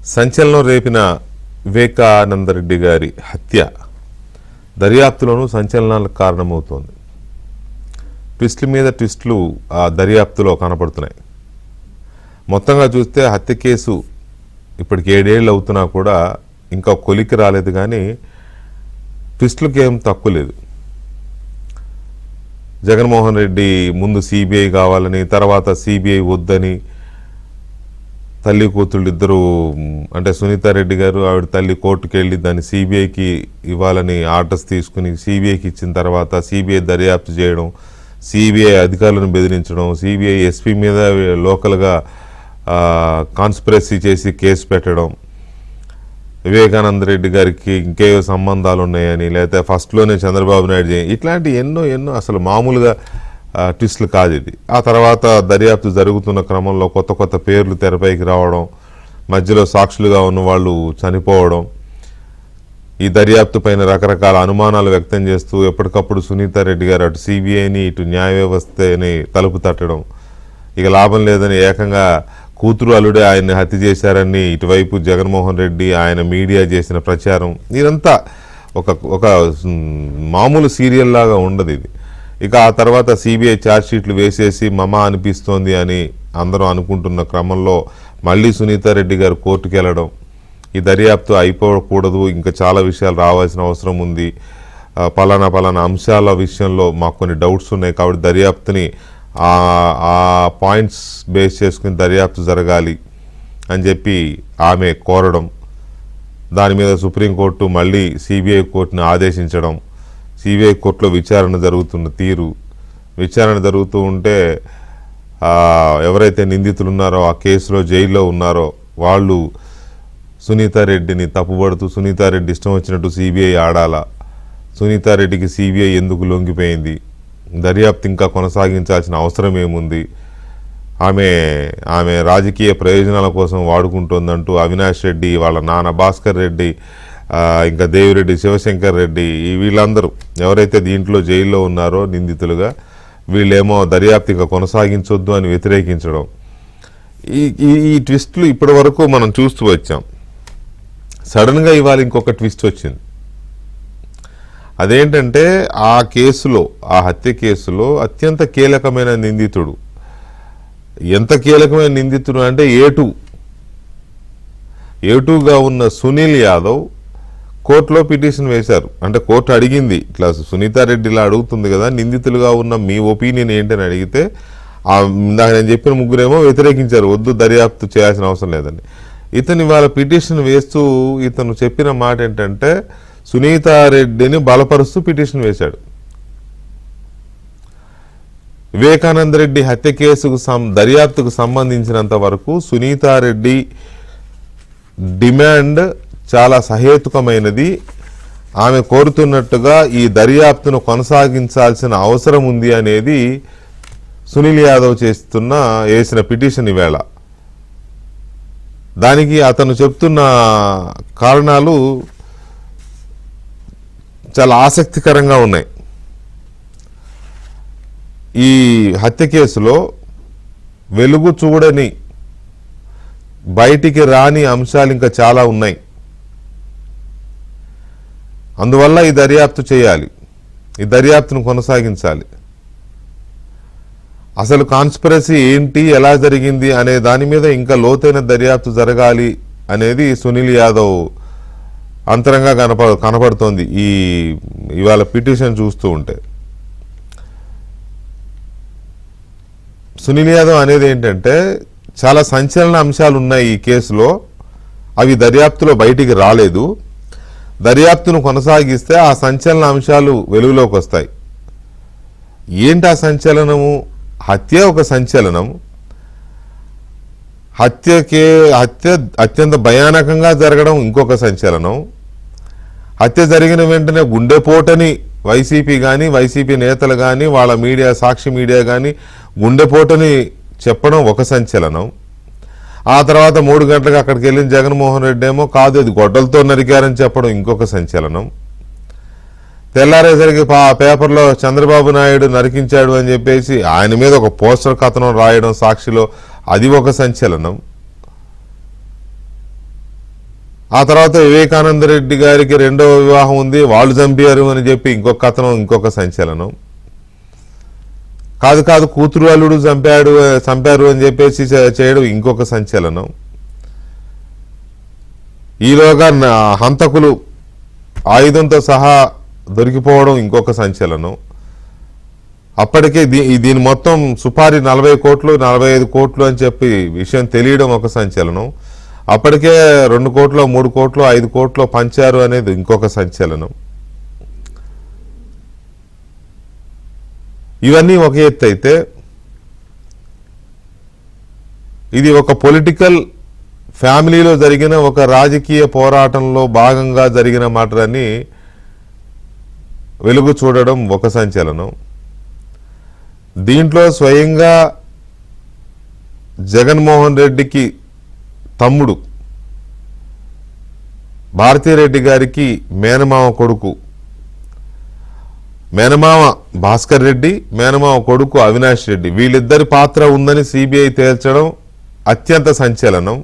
సంచలనం రేపిన వివేకానందరెడ్డి గారి హత్య దర్యాప్తులోనూ సంచలనాలకు కారణమవుతోంది. ట్విస్టుల మీద ట్విస్టులు ఆ దర్యాప్తులో కనపడుతున్నాయి. మొత్తంగా చూస్తే హత్య కేసు ఇప్పటికి 7 ఏళ్ళు అవుతున్నా కూడా ఇంకా కొలికి రాలేదు. కానీ ట్విస్టులకి ఏం తక్కువ లేదు. జగన్మోహన్ రెడ్డి ముందు సిబిఐ కావాలని, తర్వాత సిబిఐ వద్దని, తల్లి కూతుళ్ళు ఇద్దరు అంటే సునీతారెడ్డి గారు ఆవిడ తల్లి కోర్టుకు వెళ్ళి దాన్ని సిబిఐకి ఇవ్వాలని ఆర్డర్స్ తీసుకుని సిబిఐకి ఇచ్చిన తర్వాత సిబిఐ దర్యాప్తు చేయడం, సిబిఐ అధికారులను బెదిరించడం, సిబిఐ ఎస్పీ మీద లోకల్గా కాన్స్పిరసీ చేసి కేసు పెట్టడం, వివేకానందరెడ్డి గారికి ఇంకేవో సంబంధాలు ఉన్నాయని, లేకపోతే ఫస్ట్లోనే చంద్రబాబు నాయుడు ఇట్లాంటి ఎన్నో అసలు మామూలుగా ట్విస్టులు కాదు ఇది. ఆ తర్వాత దర్యాప్తు జరుగుతున్న క్రమంలో కొత్త పేర్లు తెరపైకి రావడం, మధ్యలో సాక్షులుగా ఉన్న వాళ్ళు చనిపోవడం, ఈ దర్యాప్తు పైన రకరకాల అనుమానాలు వ్యక్తం చేస్తూ ఎప్పటికప్పుడు సునీతారెడ్డి గారు అటు సిబిఐని ఇటు న్యాయ వ్యవస్థని తలుపు తట్టడం, ఇక లాభం లేదని ఏకంగా కూతురు అల్లుడే ఆయన్ని హత్య చేశారని ఇటువైపు జగన్మోహన్ రెడ్డి ఆయన మీడియా చేసిన ప్రచారం, ఇదంతా ఒక మామూలు సీరియల్ లాగా ఉండదు ఇది. ఇక ఆ తర్వాత సిబిఐ ఛార్జ్షీట్లు వేసేసి మమ అనిపిస్తోంది అని అందరూ అనుకుంటున్న క్రమంలో మళ్ళీ సునీతారెడ్డి గారు కోర్టుకు వెళ్ళడం, ఈ దర్యాప్తు అయిపోకూడదు, ఇంకా చాలా విషయాలు రావాల్సిన అవసరం ఉంది, పలానా అంశాల విషయంలో మాకు కొన్ని డౌట్స్ ఉన్నాయి కాబట్టి దర్యాప్తుని ఆ పాయింట్స్ బేస్ చేసుకుని దర్యాప్తు జరగాలి అని చెప్పి ఆమె కోరడం, దాని మీద సుప్రీంకోర్టు మళ్ళీ సిబిఐ కోర్టుని ఆదేశించడం, సిబిఐ కోర్టులో విచారణ జరుగుతున్న తీరు, విచారణ జరుగుతూ ఉంటే ఎవరైతే నిందితులు ఉన్నారో ఆ కేసులో జైల్లో ఉన్నారో వాళ్ళు సునీతారెడ్డిని తప్పుపడుతూ సునీతారెడ్డి ఇష్టం వచ్చినట్టు సిబిఐ ఆడాలా, సునీతారెడ్డికి సిబిఐ ఎందుకు లొంగిపోయింది, దర్యాప్తు ఇంకా కొనసాగించాల్సిన అవసరం ఏముంది, ఆమె రాజకీయ ప్రయోజనాల కోసం వాడుకుంటోందంటూ అవినాష్ రెడ్డి, వాళ్ళ నాన్న భాస్కర్ రెడ్డి, ఇంకా దేవిరెడ్డి, శివశంకర్ రెడ్డి, వీళ్ళందరూ ఎవరైతే దీంట్లో జైల్లో ఉన్నారో నిందితులుగా, వీళ్ళేమో దర్యాప్తు ఇంకా కొనసాగించొద్దు అని వ్యతిరేకించడం, ఈ ట్విస్టులు ఇప్పటి వరకు మనం చూస్తూ వచ్చాం. సడన్గా ఇవాళ ఇంకొక ట్విస్ట్ వచ్చింది. అదేంటంటే ఆ కేసులో, ఆ హత్య కేసులో అత్యంత కీలకమైన నిందితుడు, ఎంత కీలకమైన నిందితుడు అంటే ఏటుగా ఉన్న సునీల్ యాదవ్ కోర్టులో పిటిషన్ వేశారు. అంటే కోర్టు అడిగింది, ఇట్లా సునీతారెడ్డి ఇలా అడుగుతుంది కదా, నిందితులుగా ఉన్న మీ ఒపీనియన్ ఏంటని అడిగితే ఇందాక నేను చెప్పిన ముగ్గురేమో వ్యతిరేకించారు, వద్దు దర్యాప్తు చేయాల్సిన అవసరం లేదని. ఇతను ఇవాళ పిటిషన్ వేస్తూ ఇతను చెప్పిన మాట ఏంటంటే సునీతారెడ్డిని బలపరుస్తూ పిటిషన్ వేశాడు. వివేకానందరెడ్డి హత్య కేసుకు దర్యాప్తుకు సంబంధించినంత వరకు సునీతారెడ్డి డిమాండ్ చాలా సహేతుకమైనది, ఆమె కోరుతున్నట్టుగా ఈ దర్యాప్తును కొనసాగించాల్సిన అవసరం ఉంది అనేది సునీల్ యాదవ్ వేసిన పిటిషన్. ఈవేళ దానికి అతను చెప్తున్న కారణాలు చాలా ఆసక్తికరంగా ఉన్నాయి. ఈ హత్య కేసులో వెలుగు చూడని, బయటికి రాని అంశాలు ఇంకా చాలా ఉన్నాయి. అందువల్ల ఈ దర్యాప్తు చేయాలి, ఈ దర్యాప్తును కొనసాగించాలి. అసలు కాన్స్పిరసీ ఏంటి, ఎలా జరిగింది అనే దాని మీద ఇంకా లోతైన దర్యాప్తు జరగాలి అనేది సునీల్ యాదవ్ అంతరంగా కనపడుతోంది ఇవాళ పిటిషన్ చూస్తూ ఉంటే. సునీల్ యాదవ్ అనేది ఏంటంటే చాలా సంచలన అంశాలు ఉన్నాయి ఈ కేసులో, అవి దర్యాప్తులో బయటికి రాలేదు, దర్యాప్తును కొనసాగిస్తే ఆ సంచలన అంశాలు వెలుగులోకి వస్తాయి. ఏంటి ఆ సంచలనము? హత్య ఒక సంచలనం, హత్య అత్యంత భయానకంగా జరగడం ఇంకొక సంచలనం, హత్య జరిగిన వెంటనే గుండెపోటని వైసీపీ కానీ వైసీపీ నేతలు కానీ వాళ్ళ మీడియా, సాక్షి మీడియా కానీ గుండెపోటని చెప్పడం ఒక సంచలనం. ఆ తర్వాత 3 గంటలకు అక్కడికి వెళ్ళిన జగన్మోహన్ రెడ్డి ఏమో కాదు అది గొడ్డలతో నరికారని చెప్పడం ఇంకొక సంచలనం. తెల్లారేసరికి పేపర్లో చంద్రబాబు నాయుడు నరికించాడు అని చెప్పేసి ఆయన మీద ఒక పోస్టర్ కథనం రాయడం సాక్షిలో, అది ఒక సంచలనం. ఆ తర్వాత వివేకానంద రెడ్డి గారికి రెండవ వివాహం ఉంది, వాళ్ళు చంపారు అని చెప్పి ఇంకొక కథనం, ఇంకొక సంచలనం. కాదు కూతురు అల్లుడు చంపారు అని చెప్పేసి చేయడం ఇంకొక సంచలనం. ఈలోగా హంతకులు ఆయుధంతో సహా దొరికిపోవడం ఇంకొక సంచలనం. అప్పటికే దీని మొత్తం సుపారీ 40 కోట్లు 45 కోట్లు అని చెప్పి విషయం తెలియడం ఒక సంచలనం. అప్పటికే 2 కోట్లు 3 కోట్లు 5 కోట్లు పంచారు అనేది ఇంకొక సంచలనం. ఇవన్నీ ఒక ఎత్తు అయితే, ఇది ఒక పొలిటికల్ ఫ్యామిలీలో జరిగిన ఒక రాజకీయ పోరాటంలో భాగంగా జరిగిన మాటలని వెలుగు చూడడం ఒక సంచలనం. దీంట్లో స్వయంగా జగన్మోహన్ రెడ్డికి తమ్ముడు భారతీరెడ్డి గారికి మేనమామ కొడుకు, మేనమామ భాస్కర్ రెడ్డి, మేనమామ కొడుకు అవినాష్ రెడ్డి, వీళ్ళిద్దరి పాత్ర ఉందని సిబిఐ తేల్చడం అత్యంత సంచలనం.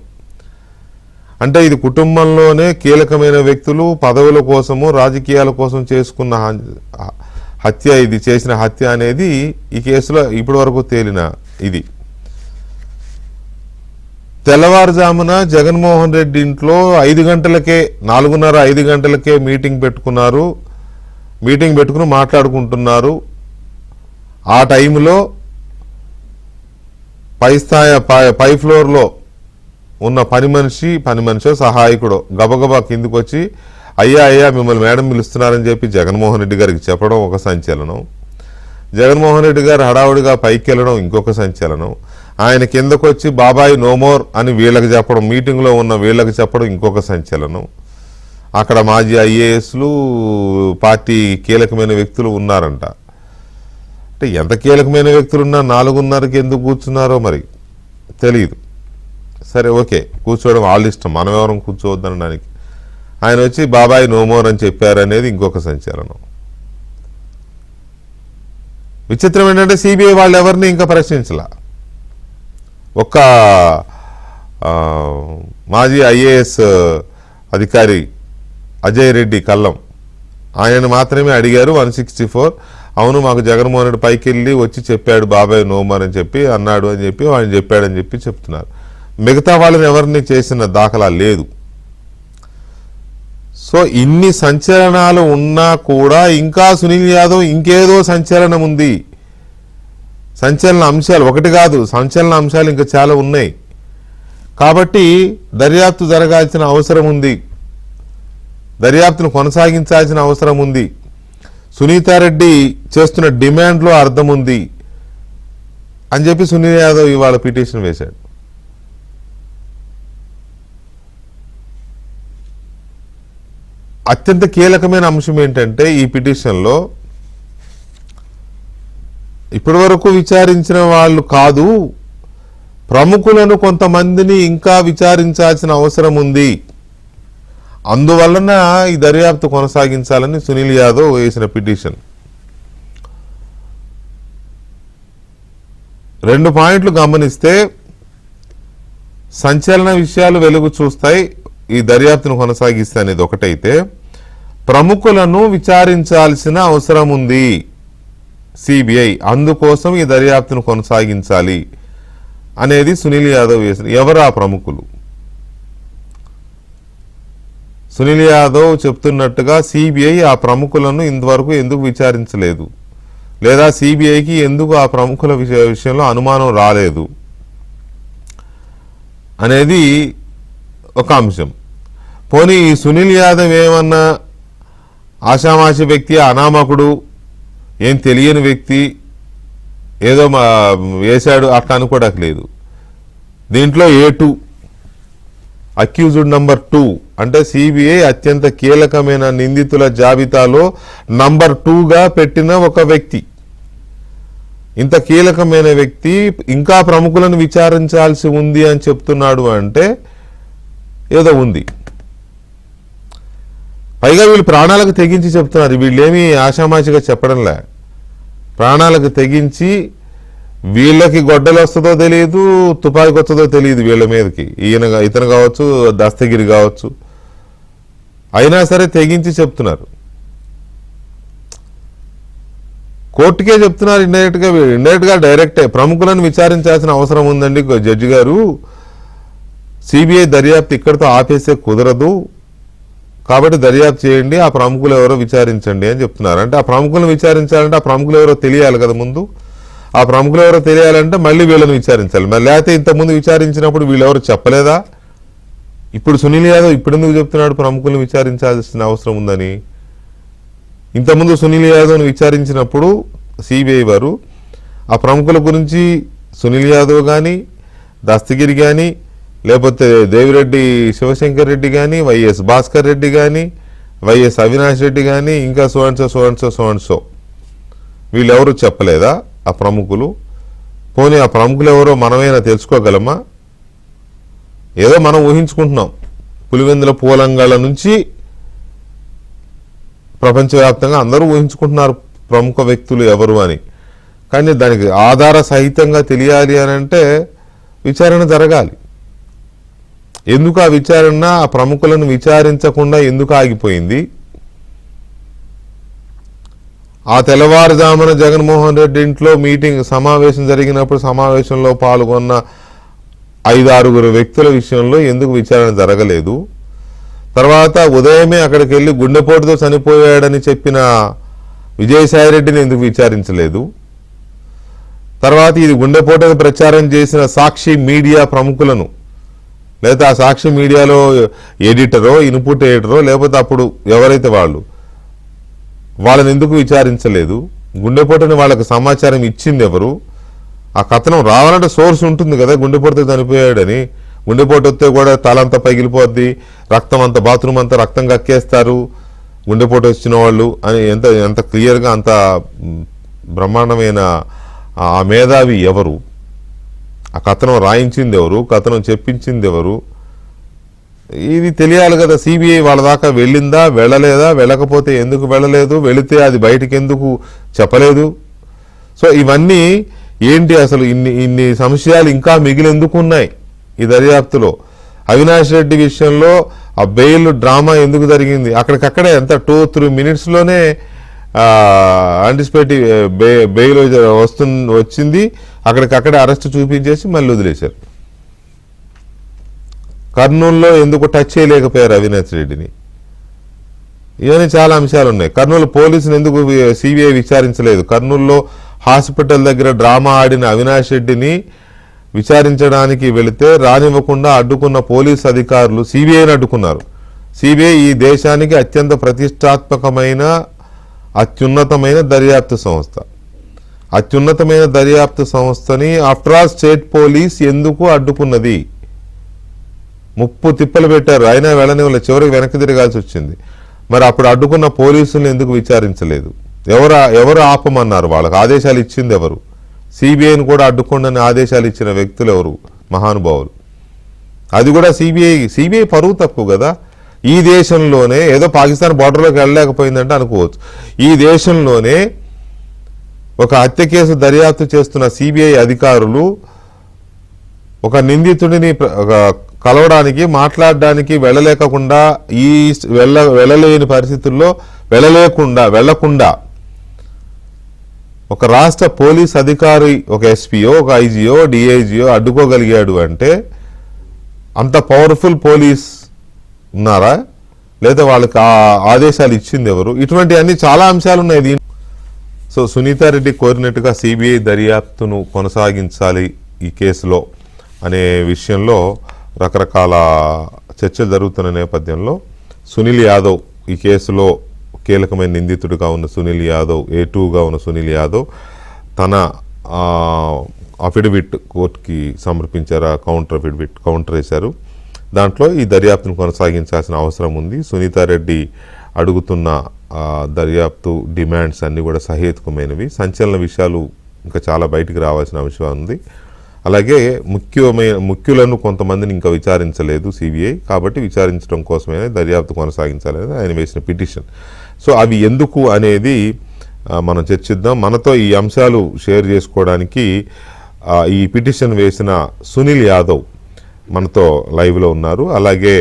అంటే ఇది కుటుంబంలోనే కీలకమైన వ్యక్తులు పదవుల కోసము రాజకీయాల కోసం చేసుకున్న హత్య, ఇది చేసిన హత్య అనేది ఈ కేసులో ఇప్పటి వరకు తేలిన ఇది. తెల్లవారుజామున జగన్మోహన్ రెడ్డి ఇంట్లో 5 గంటలకే 4:30-5 గంటలకే మీటింగ్ పెట్టుకుని మాట్లాడుకుంటున్నారు. ఆ టైంలో పై ఫ్లోర్లో ఉన్న పని మనిషి సహాయకుడు గబగబా కిందికి వచ్చి అయ్యా మిమ్మల్ని మేడం పిలుస్తున్నారని చెప్పి జగన్మోహన్ రెడ్డి గారికి చెప్పడం ఒక సంచలనం. జగన్మోహన్ రెడ్డి గారు హడావుడిగా పైకి వెళ్ళడం ఇంకొక సంచలనం. ఆయన కిందకు వచ్చి బాబాయ్ నోమోర్ అని వీళ్ళకి చెప్పడం, మీటింగ్లో ఉన్న వీళ్ళకి చెప్పడం ఇంకొక సంచలనం. అక్కడ మాజీ ఐఏఎస్లు, పార్టీ కీలకమైన వ్యక్తులు ఉన్నారంట. అంటే ఎంత కీలకమైన వ్యక్తులున్నా 4:30కి ఎందుకు కూర్చున్నారో మరి తెలియదు. సరే ఓకే, కూర్చోవడం వాళ్ళ ఇష్టం, మనం ఎవరం కూర్చోవద్దనడానికి. ఆయన వచ్చి బాబాయ్ నోమోర్ అని చెప్పారనేది ఇంకొక సంచలనం. విచిత్రం ఏంటంటే సిబిఐ వాళ్ళు ఎవరిని ఇంకా ప్రశ్నించలా. ఒక్క మాజీ ఐఏఎస్ అధికారి అజయ్ రెడ్డి కల్లం, ఆయనను మాత్రమే అడిగారు 164. అవును, మాకు జగన్మోహన్ రెడ్డి పైకి వెళ్ళి వచ్చి చెప్పాడు బాబాయ్ నోమోర్ అని చెప్పి అన్నాడు అని చెప్పి ఆయన చెప్పాడని చెప్పి చెప్తున్నారు. మిగతా వాళ్ళని ఎవరిని చేసిన దాఖలా లేదు. సో ఇన్ని సంచలనాలు ఉన్నా కూడా ఇంకా సునీల్ యాదవ్ ఇంకేదో సంచలనం ఉంది. సంచలన అంశాలు ఒకటి కాదు, సంచలన అంశాలు ఇంకా చాలా ఉన్నాయి. కాబట్టి దర్యాప్తు జరగాల్సిన అవసరం ఉంది, దర్యాప్తును కొనసాగించాల్సిన అవసరం ఉంది. సునీతారెడ్డి చేస్తున్న డిమాండ్లో అర్థం ఉంది అని చెప్పి సునీల్ యాదవ్ ఇవాళ పిటిషన్ వేశాడు. అత్యంత కీలకమైన అంశం ఏంటంటే ఈ పిటిషన్లో ఇప్పటి వరకు విచారించిన వాళ్ళు కాదు, ప్రముఖులను కొంతమందిని ఇంకా విచారించాల్సిన అవసరం ఉంది. అందువలన ఈ దర్యాప్తు కొనసాగించాలని సునీల్ యాదవ్ వేసిన పిటిషన్. 2 పాయింట్లు గమనిస్తే సంచలన విషయాలు వెలుగు చూస్తాయి ఈ దర్యాప్తును కొనసాగిస్తే అనేది ఒకటైతే, ప్రముఖులను విచారించాల్సిన అవసరం ఉంది సిబిఐ, అందుకోసం ఈ దర్యాప్తును కొనసాగించాలి అనేది సునీల్ యాదవ్ వేసిన. ఎవరు ఆ ప్రముఖులు? సునీల్ యాదవ్ చెప్తున్నట్టుగా సిబిఐ ఆ ప్రముఖులను ఇంతవరకు ఎందుకు విచారించలేదు, లేదా సిబిఐకి ఎందుకు ఆ ప్రముఖుల విషయంలో అనుమానం రాలేదు అనేది ఒక అంశం. పోనీ ఈ సునీల్ యాదవ్ ఏమన్నా ఆషామాషి వ్యక్తి, అనామకుడు, ఏం తెలియని వ్యక్తి, ఏదో వేశాడు అట్లా అనుకోవడానికి లేదు. దీంట్లో A2 అక్యూజ్డ్ నంబర్ 2 అంటే సిబిఐ అత్యంత కీలకమైన నిందితుల జాబితాలో నంబర్ 2గా పెట్టిన ఒక వ్యక్తి. ఇంత కీలకమైన వ్యక్తి ఇంకా ప్రముఖులను విచారించాల్సి ఉంది అని చెప్తున్నాడు అంటే ఏదో ఉంది. పైగా వీళ్ళు ప్రాణాలకు తెగించి చెప్తున్నారు, వీళ్ళేమీ ఆషామాషిగా చెప్పడంలే. ప్రాణాలకు తెగించి వీళ్ళకి గొడ్డలు వస్తుందో తెలియదు, తుపాకి వస్తుందో తెలియదు వీళ్ళ మీదకి. ఇతను కావచ్చు, దస్తగిరి కావచ్చు, అయినా సరే తెగించి చెప్తున్నారు, కోర్టుకే చెప్తున్నారు. ఇండైరెక్ట్గా డైరెక్టే ప్రముఖులను విచారించాల్సిన అవసరం ఉందండి జడ్జి గారు, సిబిఐ దర్యాప్తు ఇక్కడితో ఆపేసే కుదరదు, కాబట్టి దర్యాప్తు చేయండి, ఆ ప్రముఖులు ఎవరో విచారించండి అని చెప్తున్నారు. అంటే ఆ ప్రముఖులను విచారించాలంటే ఆ ప్రముఖులు ఎవరో తెలియాలి కదా ముందు. ఆ ప్రముఖులు ఎవరో తెలియాలంటే మళ్ళీ వీళ్ళని విచారించాలి. మరి లేకపోతే ఇంతకుముందు విచారించినప్పుడు వీళ్ళెవరు చెప్పలేదా? ఇప్పుడు సునీల్ యాదవ్ ఇప్పుడు ఎందుకు చెప్తున్నాడు ప్రముఖులను విచారించాల్సిన అవసరం ఉందని? ఇంతకుముందు సునీల్ యాదవ్ను విచారించినప్పుడు సిబిఐ వారు ఆ ప్రముఖుల గురించి సునీల్ యాదవ్ కానీ, దస్తగిరి కానీ, లేకపోతే దేవిరెడ్డి శివశంకర్ రెడ్డి కానీ, వైఎస్ భాస్కర్ రెడ్డి కానీ, వైఎస్ అవినాష్ రెడ్డి కానీ, ఇంకా సో వీళ్ళెవరూ చెప్పలేదా ఆ ప్రముఖులు? పోనీ ఆ ప్రముఖులు ఎవరో మనమైనా తెలుసుకోగలమా? ఏదో మనం ఊహించుకుంటున్నాం, పులివెందుల పూలంగళ నుంచి ప్రపంచవ్యాప్తంగా అందరూ ఊహించుకుంటున్నారు ప్రముఖ వ్యక్తులు ఎవరు అని. కానీ దానికి ఆధార సహితంగా తెలియాలి అని అంటే విచారణ జరగాలి. ఎందుకు ఆ విచారణ ఆ ప్రముఖులను విచారించకుండా ఎందుకు ఆగిపోయింది? ఆ తెల్లవారుజామున జగన్మోహన్ రెడ్డి ఇంట్లో సమావేశం జరిగినప్పుడు సమావేశంలో పాల్గొన్న 5-6 వ్యక్తుల విషయంలో ఎందుకు విచారణ జరగలేదు? తర్వాత ఉదయమే అక్కడికి వెళ్ళి గుండెపోటుతో చనిపోయాడని చెప్పిన విజయసాయిరెడ్డిని ఎందుకు విచారించలేదు? తర్వాత ఇది గుండెపోటుకు ప్రచారం చేసిన సాక్షి మీడియా ప్రముఖులను, లేదా ఆ సాక్షి మీడియాలో ఎడిటరో ఇన్పుట్ ఎడిటరో లేకపోతే అప్పుడు ఎవరైతే వాళ్ళని ఎందుకు విచారించలేదు? గుండెపోటుని వాళ్ళకి సమాచారం ఇచ్చింది ఎవరు? ఆ కథనం రావాలంటే సోర్స్ ఉంటుంది కదా, గుండెపోటుతో చనిపోయాడని. గుండెపోటు వస్తే కూడా తలంతా పగిలిపోద్ది, రక్తం అంతా బాత్రూమ్ అంతా రక్తం కక్కేస్తారు గుండెపోటు వచ్చిన వాళ్ళు అని ఎంత క్లియర్గా అంత బ్రహ్మాండమైన ఆ మేధావి ఎవరు? ఆ కథనం రాయించింది ఎవరు? కథనం చెప్పించింది ఎవరు? ఇది తెలియాలి కదా. సిబిఐ వాళ్ళ దాకా వెళ్ళిందా, వెళ్ళలేదా, వెళ్ళకపోతే ఎందుకు వెళ్ళలేదు, వెళితే అది బయటికి ఎందుకు చెప్పలేదు? సో ఇవన్నీ ఏంటి అసలు? ఇన్ని సంశయాలు ఇంకా మిగిలేందుకు ఉన్నాయి ఈ దర్యాప్తులో? అవినాష్ రెడ్డి విషయంలో ఆ బెయిల్ డ్రామా ఎందుకు జరిగింది? అక్కడికక్కడే ఎంత 2-3 మినిట్స్లోనే యాంటిసిపేటివ్ బెయిల్ వచ్చింది, అక్కడికక్కడే అరెస్ట్ చూపించేసి మళ్ళీ వదిలేశారు. కర్నూలులో ఎందుకు టచ్ చేయలేకపోయారు అవినాష్ రెడ్డిని? ఇవన్నీ చాలా అంశాలు ఉన్నాయి. కర్నూలు పోలీసులు ఎందుకు సిబిఐ విచారించలేదు? కర్నూలులో హాస్పిటల్ దగ్గర డ్రామా ఆడిన అవినాష్ రెడ్డిని విచారించడానికి వెళితే రానివ్వకుండా అడ్డుకున్న పోలీస్ అధికారులు సిబిఐని అడ్డుకున్నారు. సిబిఐ ఈ దేశానికి అత్యంత ప్రతిష్టాత్మకమైన అత్యున్నతమైన దర్యాప్తు సంస్థ. అత్యున్నతమైన దర్యాప్తు సంస్థని ఆఫ్టర్ ఆల్ స్టేట్ పోలీస్ ఎందుకు అడ్డుకున్నది? ముప్పు తిప్పలు పెట్టారు, అయినా వెళ్ళనివ్వలేదు, చివరికి వెనక్కి తిరగాల్సి వచ్చింది. మరి అప్పుడు అడ్డుకున్న పోలీసులను ఎందుకు విచారించలేదు? ఎవరు ఆపమన్నారు? వాళ్ళకి ఆదేశాలు ఇచ్చింది ఎవరు? సిబిఐని కూడా అడ్డుకోండి ఆదేశాలు ఇచ్చిన వ్యక్తులు ఎవరు? మహానుభావులు. అది కూడా సిబిఐ పరువు తక్కువ కదా. ఈ దేశంలోనే ఏదో పాకిస్తాన్ బార్డర్లోకి వెళ్ళలేకపోయిందంటే అనుకోవచ్చు, ఈ దేశంలోనే ఒక హత్య కేసు దర్యాప్తు చేస్తున్న సిబిఐ అధికారులు ఒక నిందితుడిని కలవడానికి మాట్లాడడానికి వెళ్ళలేకుండా వెళ్ళలేని పరిస్థితుల్లో వెళ్లకుండా ఒక రాష్ట్ర పోలీస్ అధికారి, ఒక ఎస్పీఓ, ఒక ఐజీఓ, డిఐజీఓ అడ్డుకోగలిగాడు అంటే అంత పవర్ఫుల్ పోలీస్ ఉన్నారా? లేదా వాళ్ళకి ఆదేశాలు ఇచ్చింది ఎవరు? ఇటువంటి అన్ని చాలా అంశాలు ఉన్నాయి. సో సునీతారెడ్డి కోరినట్టుగా సిబిఐ దర్యాప్తును కొనసాగించాలి ఈ కేసులో అనే విషయంలో రకరకాల చర్చలు జరుగుతున్న నేపథ్యంలో సునీల్ యాదవ్ ఈ కేసులో కీలకమైన నిందితుడిగా ఉన్న సునీల్ యాదవ్, A2గా ఉన్న సునీల్ యాదవ్ తన అఫిడవిట్ కోర్టుకి సమర్పించారు. కౌంటర్ వేశారు. దాంట్లో ఈ దర్యాప్తును కొనసాగించాల్సిన అవసరం ఉంది. సునీతారెడ్డి అడుగుతున్న దర్యాప్తు డిమాండ్స్ అన్నీ కూడా సహేతుకమైనవి. సంచలన విషయాలు ఇంకా చాలా బయటికి రావాల్సిన అంశం ఉంది. అలాగే ముఖ్యులను కొంతమందిని ఇంకా విచారించలేదు సిబిఐ, కాబట్టి విచారించడం కోసమే దర్యాప్తు కొనసాగించాలని ఆయన వేసిన పిటిషన్. సో అవి ఎందుకు అనేది మనం చర్చిద్దాం. మనతో ఈ అంశాలు షేర్ చేసుకోవడానికి ఈ పిటిషన్ వేసిన సునీల్ యాదవ్ మనతో లైవ్లో ఉన్నారు. అలాగే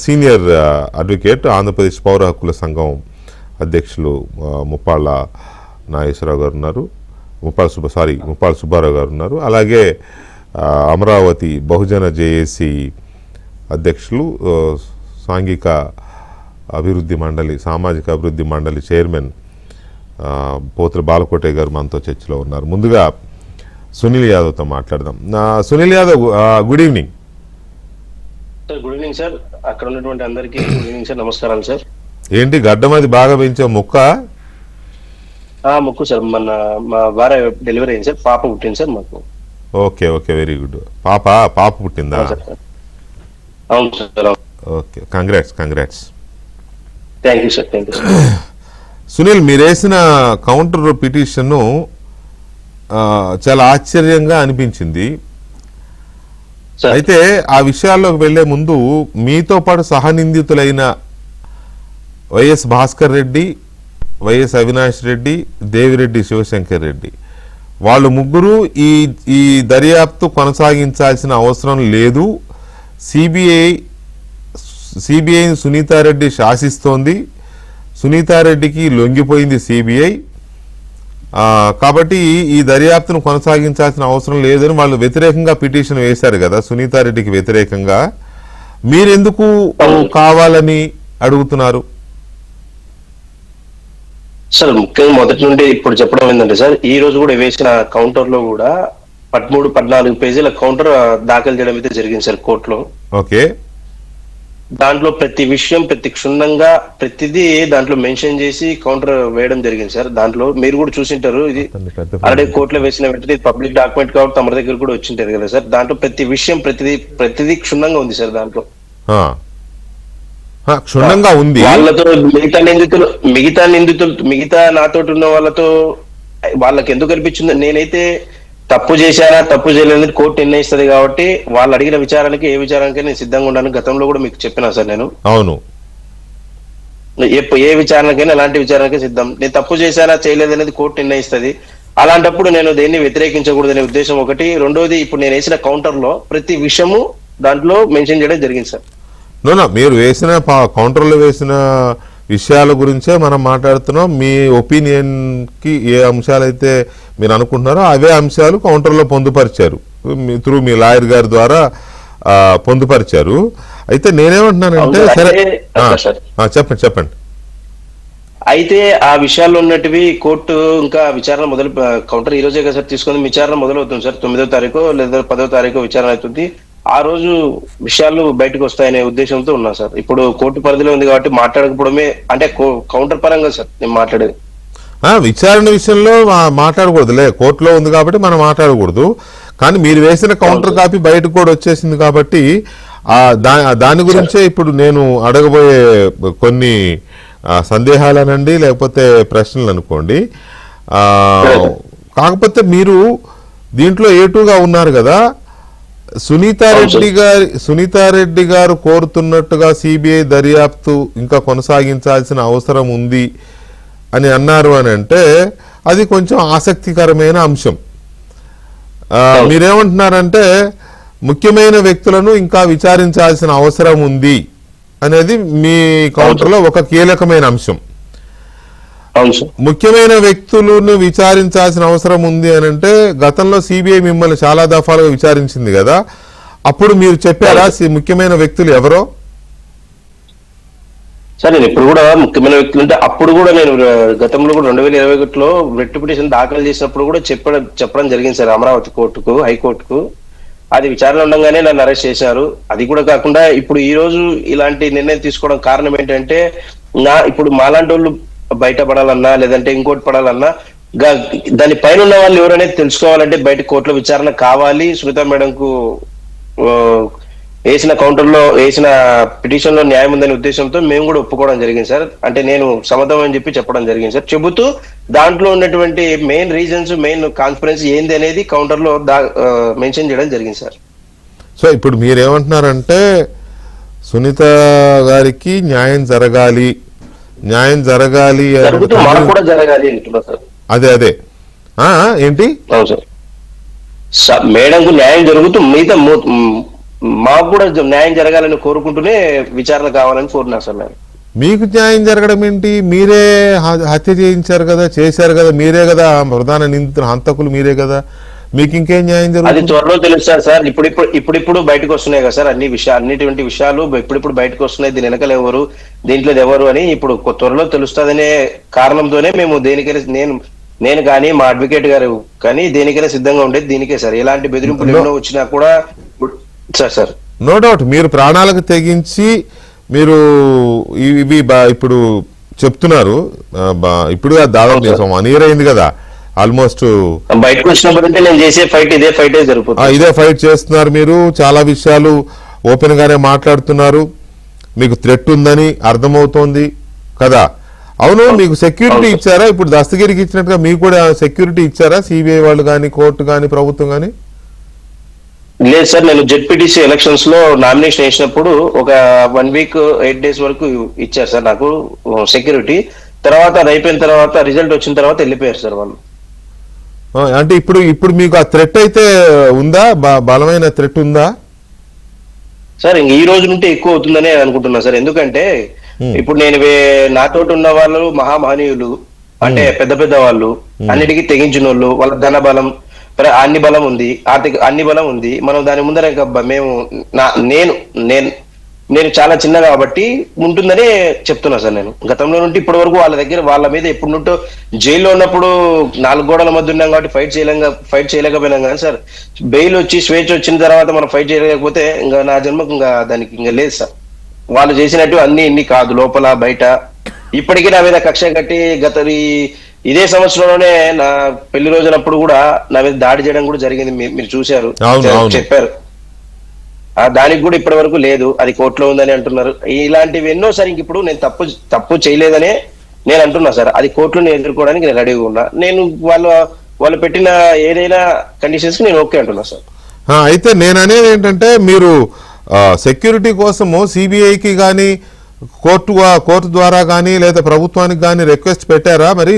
సీనియర్ అడ్వకేట్, ఆంధ్రప్రదేశ్ పౌర హక్కుల సంఘం అధ్యక్షులు ముప్పాళ్ళ నాగేశ్వరరావు గారు ఉన్నారు, ముప్పాళ్ళ సుబ్బారావు గారు ఉన్నారు. అలాగే అమరావతి బహుజన జేఏసీ అధ్యక్షులు, సాంఘిక అభివృద్ధి మండలి, సామాజిక అభివృద్ధి మండలి చైర్మన్ పోతుల బాలకోటే గారు మనతో చర్చలో ఉన్నారు. ముందుగా సునీల్ యాదవ్తో మాట్లాడదాం. Sunil Yadav, good evening. Sir good evening sir. అక్కడ ఉన్నటువంటి అందరికీ గుడ్ ఈవినింగ్ సార్, నమస్కారాలు సార్. ఏంటి గడ్డం అది బాగా పెంచే ముక్క? ముక్కు సార్, మన మా భార్య డెలివరీ అయింది సార్, పాప పుట్టింది సార్ మాకు. Okay okay, very good. పాప పుట్టిందా? అవును sir. Okay, congrats. Thank you sir. Sunil, మీరు వేసిన కౌంటర్ పిటిషన్ చాలా ఆశ్చర్యంగా అనిపించింది. అయితే ఆ విషయాల్లోకి వెళ్లే ముందు మీతో పాటు సహనిందితులైన వైఎస్ భాస్కర్ రెడ్డి, వైఎస్ అవినాష్ రెడ్డి, దేవిరెడ్డి శివశంకర్ రెడ్డి, వాళ్ళు ముగ్గురు ఈ దర్యాప్తు కొనసాగించాల్సిన అవసరం లేదు, సిబిఐని సునీతారెడ్డి శాసిస్తోంది, సునీతారెడ్డికి లొంగిపోయింది సిబిఐ, కాబట్టి ఈ దర్యాప్తును కొనసాగించాల్సిన అవసరం లేదని వాళ్ళు వ్యతిరేకంగా పిటిషన్ వేశారు కదా సునీతారెడ్డికి వ్యతిరేకంగా. మీరెందుకు కావాలని అడుగుతున్నారు? సార్ ముఖ్యంగా మొదటి నుండి ఇప్పుడు చెప్పడం ఏంటంటే సార్, ఈ రోజు కూడా వేసిన కౌంటర్ లో కూడా 13-14 పేజీల కౌంటర్ దాఖలు చేయడం అయితే జరిగింది సార్ కోర్టులో. ఓకే. దాంట్లో ప్రతి విషయం ప్రతి క్షుణ్ణంగా ప్రతిదీ దాంట్లో మెన్షన్ చేసి కౌంటర్ వేయడం జరిగింది సార్. దాంట్లో మీరు కూడా చూసింటారు, ఇది ఆల్రెడీ కోర్టులో వేసిన వెంటనే పబ్లిక్ డాక్యుమెంట్ కాబట్టి తమ దగ్గర కూడా వచ్చింటారు కదా సార్. దాంట్లో ప్రతి విషయం ప్రతిదీ క్షుణ్ణంగా ఉంది సార్. దాంట్లో క్షుణ్ణంగా ఉంది. వాళ్ళతో మిగతా నాతో ఉన్న వాళ్ళతో వాళ్ళకి ఎందుకు అనిపించింది, నేనైతే తప్పు చేశానా తప్పు చేయలేదని కోర్టు నిర్ణయిస్తుంది కాబట్టి వాళ్ళు అడిగిన విచారణకి ఏ విచారణకి నేను సిద్ధంగా ఉన్నాను. గతంలో కూడా మీకు చెప్పినా సార్ నేను. అవును, ఏ విచారణకైనా ఎలాంటి విచారణకి సిద్ధం. నేను తప్పు చేశానా చేయలేదనేది కోర్టు నిర్ణయిస్తుంది. అలాంటప్పుడు నేను దేన్ని వ్యతిరేకించకూడదనే ఉద్దేశం ఒకటి. రెండోది, ఇప్పుడు నేను వేసిన కౌంటర్ లో ప్రతి విషయము దాంట్లో మెన్షన్ చేయడం జరిగింది సార్. మీరు వేసిన కౌంటర్లో వేసిన విషయాల గురించే మనం మాట్లాడుతున్నాం. మీ ఒపీనియన్ కి ఏ అంశాలైతే మీరు అనుకుంటున్నారో అవే అంశాలు కౌంటర్లో పొందుపరిచారు, మీ లాయర్ గారి ద్వారా పొందుపరిచారు. అయితే నేనేమంటున్నానంటే, సరే చెప్పండి. అయితే ఆ విషయాల్లో ఉన్నటివి కోర్టు ఇంకా విచారణ కౌంటర్ ఈ రోజే కదా సార్ తీసుకుని విచారణ మొదలవుతుంది సార్. 9వ తారీఖు లేదా 10వ తారీఖు విచారణ అవుతుంది. ఆ రోజు విషయాలు బయటకు వస్తాయనే ఉద్దేశంతో ఉన్నా సార్. ఇప్పుడు కోర్టు పరిధిలో ఉంది కాబట్టి మాట్లాడకపోవడమే, అంటే కౌంటర్ పరంగా సార్ నేను మాట్లాడేది. విచారణ విషయంలో మాట్లాడకూడదులే, కోర్టులో ఉంది కాబట్టి మనం మాట్లాడకూడదు. కానీ మీరు వేసిన కౌంటర్ కాపీ బయటకు కూడా వచ్చేసింది కాబట్టి దాని గురించే ఇప్పుడు నేను అడగబోయే కొన్ని సందేహాలనండి, లేకపోతే ప్రశ్నలు అనుకోండి. కాకపోతే మీరు దీంట్లో ఏటుగా ఉన్నారు కదా, సునీతారెడ్డి గారు కోరుతున్నట్టుగా సిబిఐ దర్యాప్తు ఇంకా కొనసాగించాల్సిన అవసరం ఉంది అని అన్నారు అని అంటే అది కొంచెం ఆసక్తికరమైన అంశం. మీరేమంటున్నారంటే ముఖ్యమైన వ్యక్తులను ఇంకా విచారించాల్సిన అవసరం ఉంది అనేది మీ కౌంటర్లో ఒక కీలకమైన అంశం. ముఖ్యమైన వ్యక్తులను విచారించాల్సిన అవసరం ఉంది అని అంటే గతంలో సిబిఐ మిమ్మల్ని చాలా దఫాలుగా విచారించింది కదా, అప్పుడు మీరు చెప్పారా ముఖ్యమైన వ్యక్తులు ఎవరో? సార్ నేను ఇప్పుడు కూడా ముఖ్యమైన వ్యక్తులు అంటే అప్పుడు కూడా నేను గతంలో కూడా 2021లో రిట్ పిటిషన్ దాఖలు చేసినప్పుడు కూడా చెప్పడం జరిగింది సార్ అమరావతి కోర్టుకు, హైకోర్టుకు. అది విచారణ ఉండగానే నన్ను అరెస్ట్ చేశారు. అది కూడా కాకుండా ఇప్పుడు ఈ రోజు ఇలాంటి నిర్ణయం తీసుకోవడం కారణం ఏంటంటే, ఇప్పుడు మాలాంటి వాళ్ళు బయటపడాలన్నా లేదంటే ఇంకోటి పడాలన్నా దాని పైన ఉన్న వాళ్ళు ఎవరనేది తెలుసుకోవాలంటే బయట కోర్టులో విచారణ కావాలి. సునీత మేడంకు వేసిన కౌంటర్లో వేసిన పిటిషన్ లో న్యాయం ఉందనే ఉద్దేశంతో మేము కూడా ఒప్పుకోవడం జరిగింది సార్. అంటే నేను సమర్థం అని చెప్పడం జరిగింది సార్. చెబుతూ దాంట్లో ఉన్నటువంటి మెయిన్ రీజన్స్, మెయిన్ కాన్ఫరెన్స్ ఏంది అనేది కౌంటర్ లో మెన్షన్ చేయడం జరిగింది సార్. సో ఇప్పుడు మీరేమంటున్నారంటే సునీత గారికి న్యాయం జరగాలి అదే ఏంటి మేడంకు న్యాయం జరుగుతూ మిగతా మాకు కూడా న్యాయం జరగాలని కోరుకుంటూనే విచారణ కావాలని కోరుతున్నాను సార్ నేను. మీకు న్యాయం జరగడం ఏంటి? మీరే హత్య చేయించారు కదా, చేశారు కదా, మీరే కదా ప్రధాన నిందితులు, హంతకులు మీరే కదా, మీకు ఇంకేం న్యాయం అది జరుగుతుంది? త్వరలో తెలుస్తారు సార్. ఇప్పుడు బయటకు వస్తున్నాయి కదా సార్ అన్నిటువంటి విషయాలు ఇప్పుడు బయటకు వస్తున్నాయి. దీని వెనకలు ఎవరు, దీంట్లో ఎవరు అని ఇప్పుడు త్వరలో తెలుస్తుందనే కారణంతోనే మేము దేనికైనా నేను కానీ మా అడ్వకేట్ గారు కానీ దేనికైనా సిద్ధంగా ఉండేది దీనికే సార్. ఎలాంటి బెదిరింపులు ఎన్నో వచ్చినా కూడా సార్ నో డౌట్ మీరు ప్రాణాలకు తెగించి మీరు ఇవి ఇప్పుడు చెప్తున్నారు. ఇప్పుడు దాదాపు 1 year అయింది కదా ఆల్మోస్ట్. బయటకు వచ్చినప్పుడు అంటే నేను చేసే ఇదే ఫైట్ జరుగుతుంది. ఇదే ఫైట్ చేస్తున్నారు మీరు. చాలా విషయాలు ఓపెన్ గానే మాట్లాడుతున్నారు. మీకు థ్రెట్ ఉందని అర్థమవుతోంది కదా. అవును, మీకు సెక్యూరిటీ ఇచ్చారా? ఇప్పుడు దస్తగిరికి ఇచ్చినట్టుగా మీకు కూడా సెక్యూరిటీ ఇచ్చారా సిబిఐ వాళ్ళు కానీ, కోర్టు కానీ, ప్రభుత్వం కానీ? లేదు సార్, నేను జెడ్పీటీసీ ఎలక్షన్స్ లో నామినేషన్ వేసినప్పుడు ఒక 1 week 8 days వరకు ఇచ్చారు సార్ నాకు సెక్యూరిటీ. తర్వాత అది అయిపోయిన తర్వాత రిజల్ట్ వచ్చిన తర్వాత వెళ్ళిపోయారు సార్ వాళ్ళు. అంటే ఇప్పుడు మీకు ఆ థ్రెట్ అయితే ఉందా? బలమైన థ్రెట్ ఉందా సార్? ఇంక ఈ రోజు నుండి ఎక్కువ అవుతుందని అనుకుంటున్నా సార్. ఎందుకంటే ఇప్పుడు నేను నాతోటి ఉన్న వాళ్ళు మహామహనీయులు, అంటే పెద్ద పెద్ద వాళ్ళు, అన్నిటికీ తెగించిన వాళ్ళు, వాళ్ళ ధన బలం, అన్ని బలం ఉంది, అన్ని బలం ఉంది. మనం దాని ముందర నేను చాలా చిన్న కాబట్టి ఉంటుందని చెప్తున్నా సార్. నేను గతంలో నుండి ఇప్పటి వరకు వాళ్ళ మీద ఎప్పుడు నుంటో జైల్లో ఉన్నప్పుడు 4 గోడల మధ్య ఉన్నాం కాబట్టి ఫైట్ చేయలేకపోయినాం కానీ సార్, బెయిల్ వచ్చి స్వేచ్ఛ వచ్చిన తర్వాత మనం ఫైట్ చేయలేకపోతే ఇంకా నా జన్మకు ఇంకా దానికి ఇంకా లేదు సార్. వాళ్ళు చేసినట్టు ఇన్ని కాదు, లోపల బయట. ఇప్పటికీ నా మీద కక్ష కట్టి ఇదే సంవత్సరంలోనే నా పెళ్లి రోజునప్పుడు కూడా నా మీద దాడి చేయడం కూడా జరిగింది. మీరు చూశారు, చెప్పారు. దానికి కూడా ఇప్పటి వరకు లేదు, అది కోర్టులో ఉందని అంటున్నారు. ఇలాంటివి ఎన్నో సార్. ఇంక ఇప్పుడు నేను తప్పు చేయలేదనే నేను అంటున్నా సార్. అది కోర్టులో ఎదుర్కోవడానికి నేను రెడీగా ఉన్నా. నేను వాళ్ళు పెట్టిన ఏదైనా కండిషన్స్ నేను ఓకే అంటున్నా సార్. అయితే నేను అనేది ఏంటంటే, మీరు సెక్యూరిటీ కోసము సిబిఐకి కానీ కోర్టు ద్వారా కానీ లేదా ప్రభుత్వానికి కానీ రిక్వెస్ట్ పెట్టారా మరి?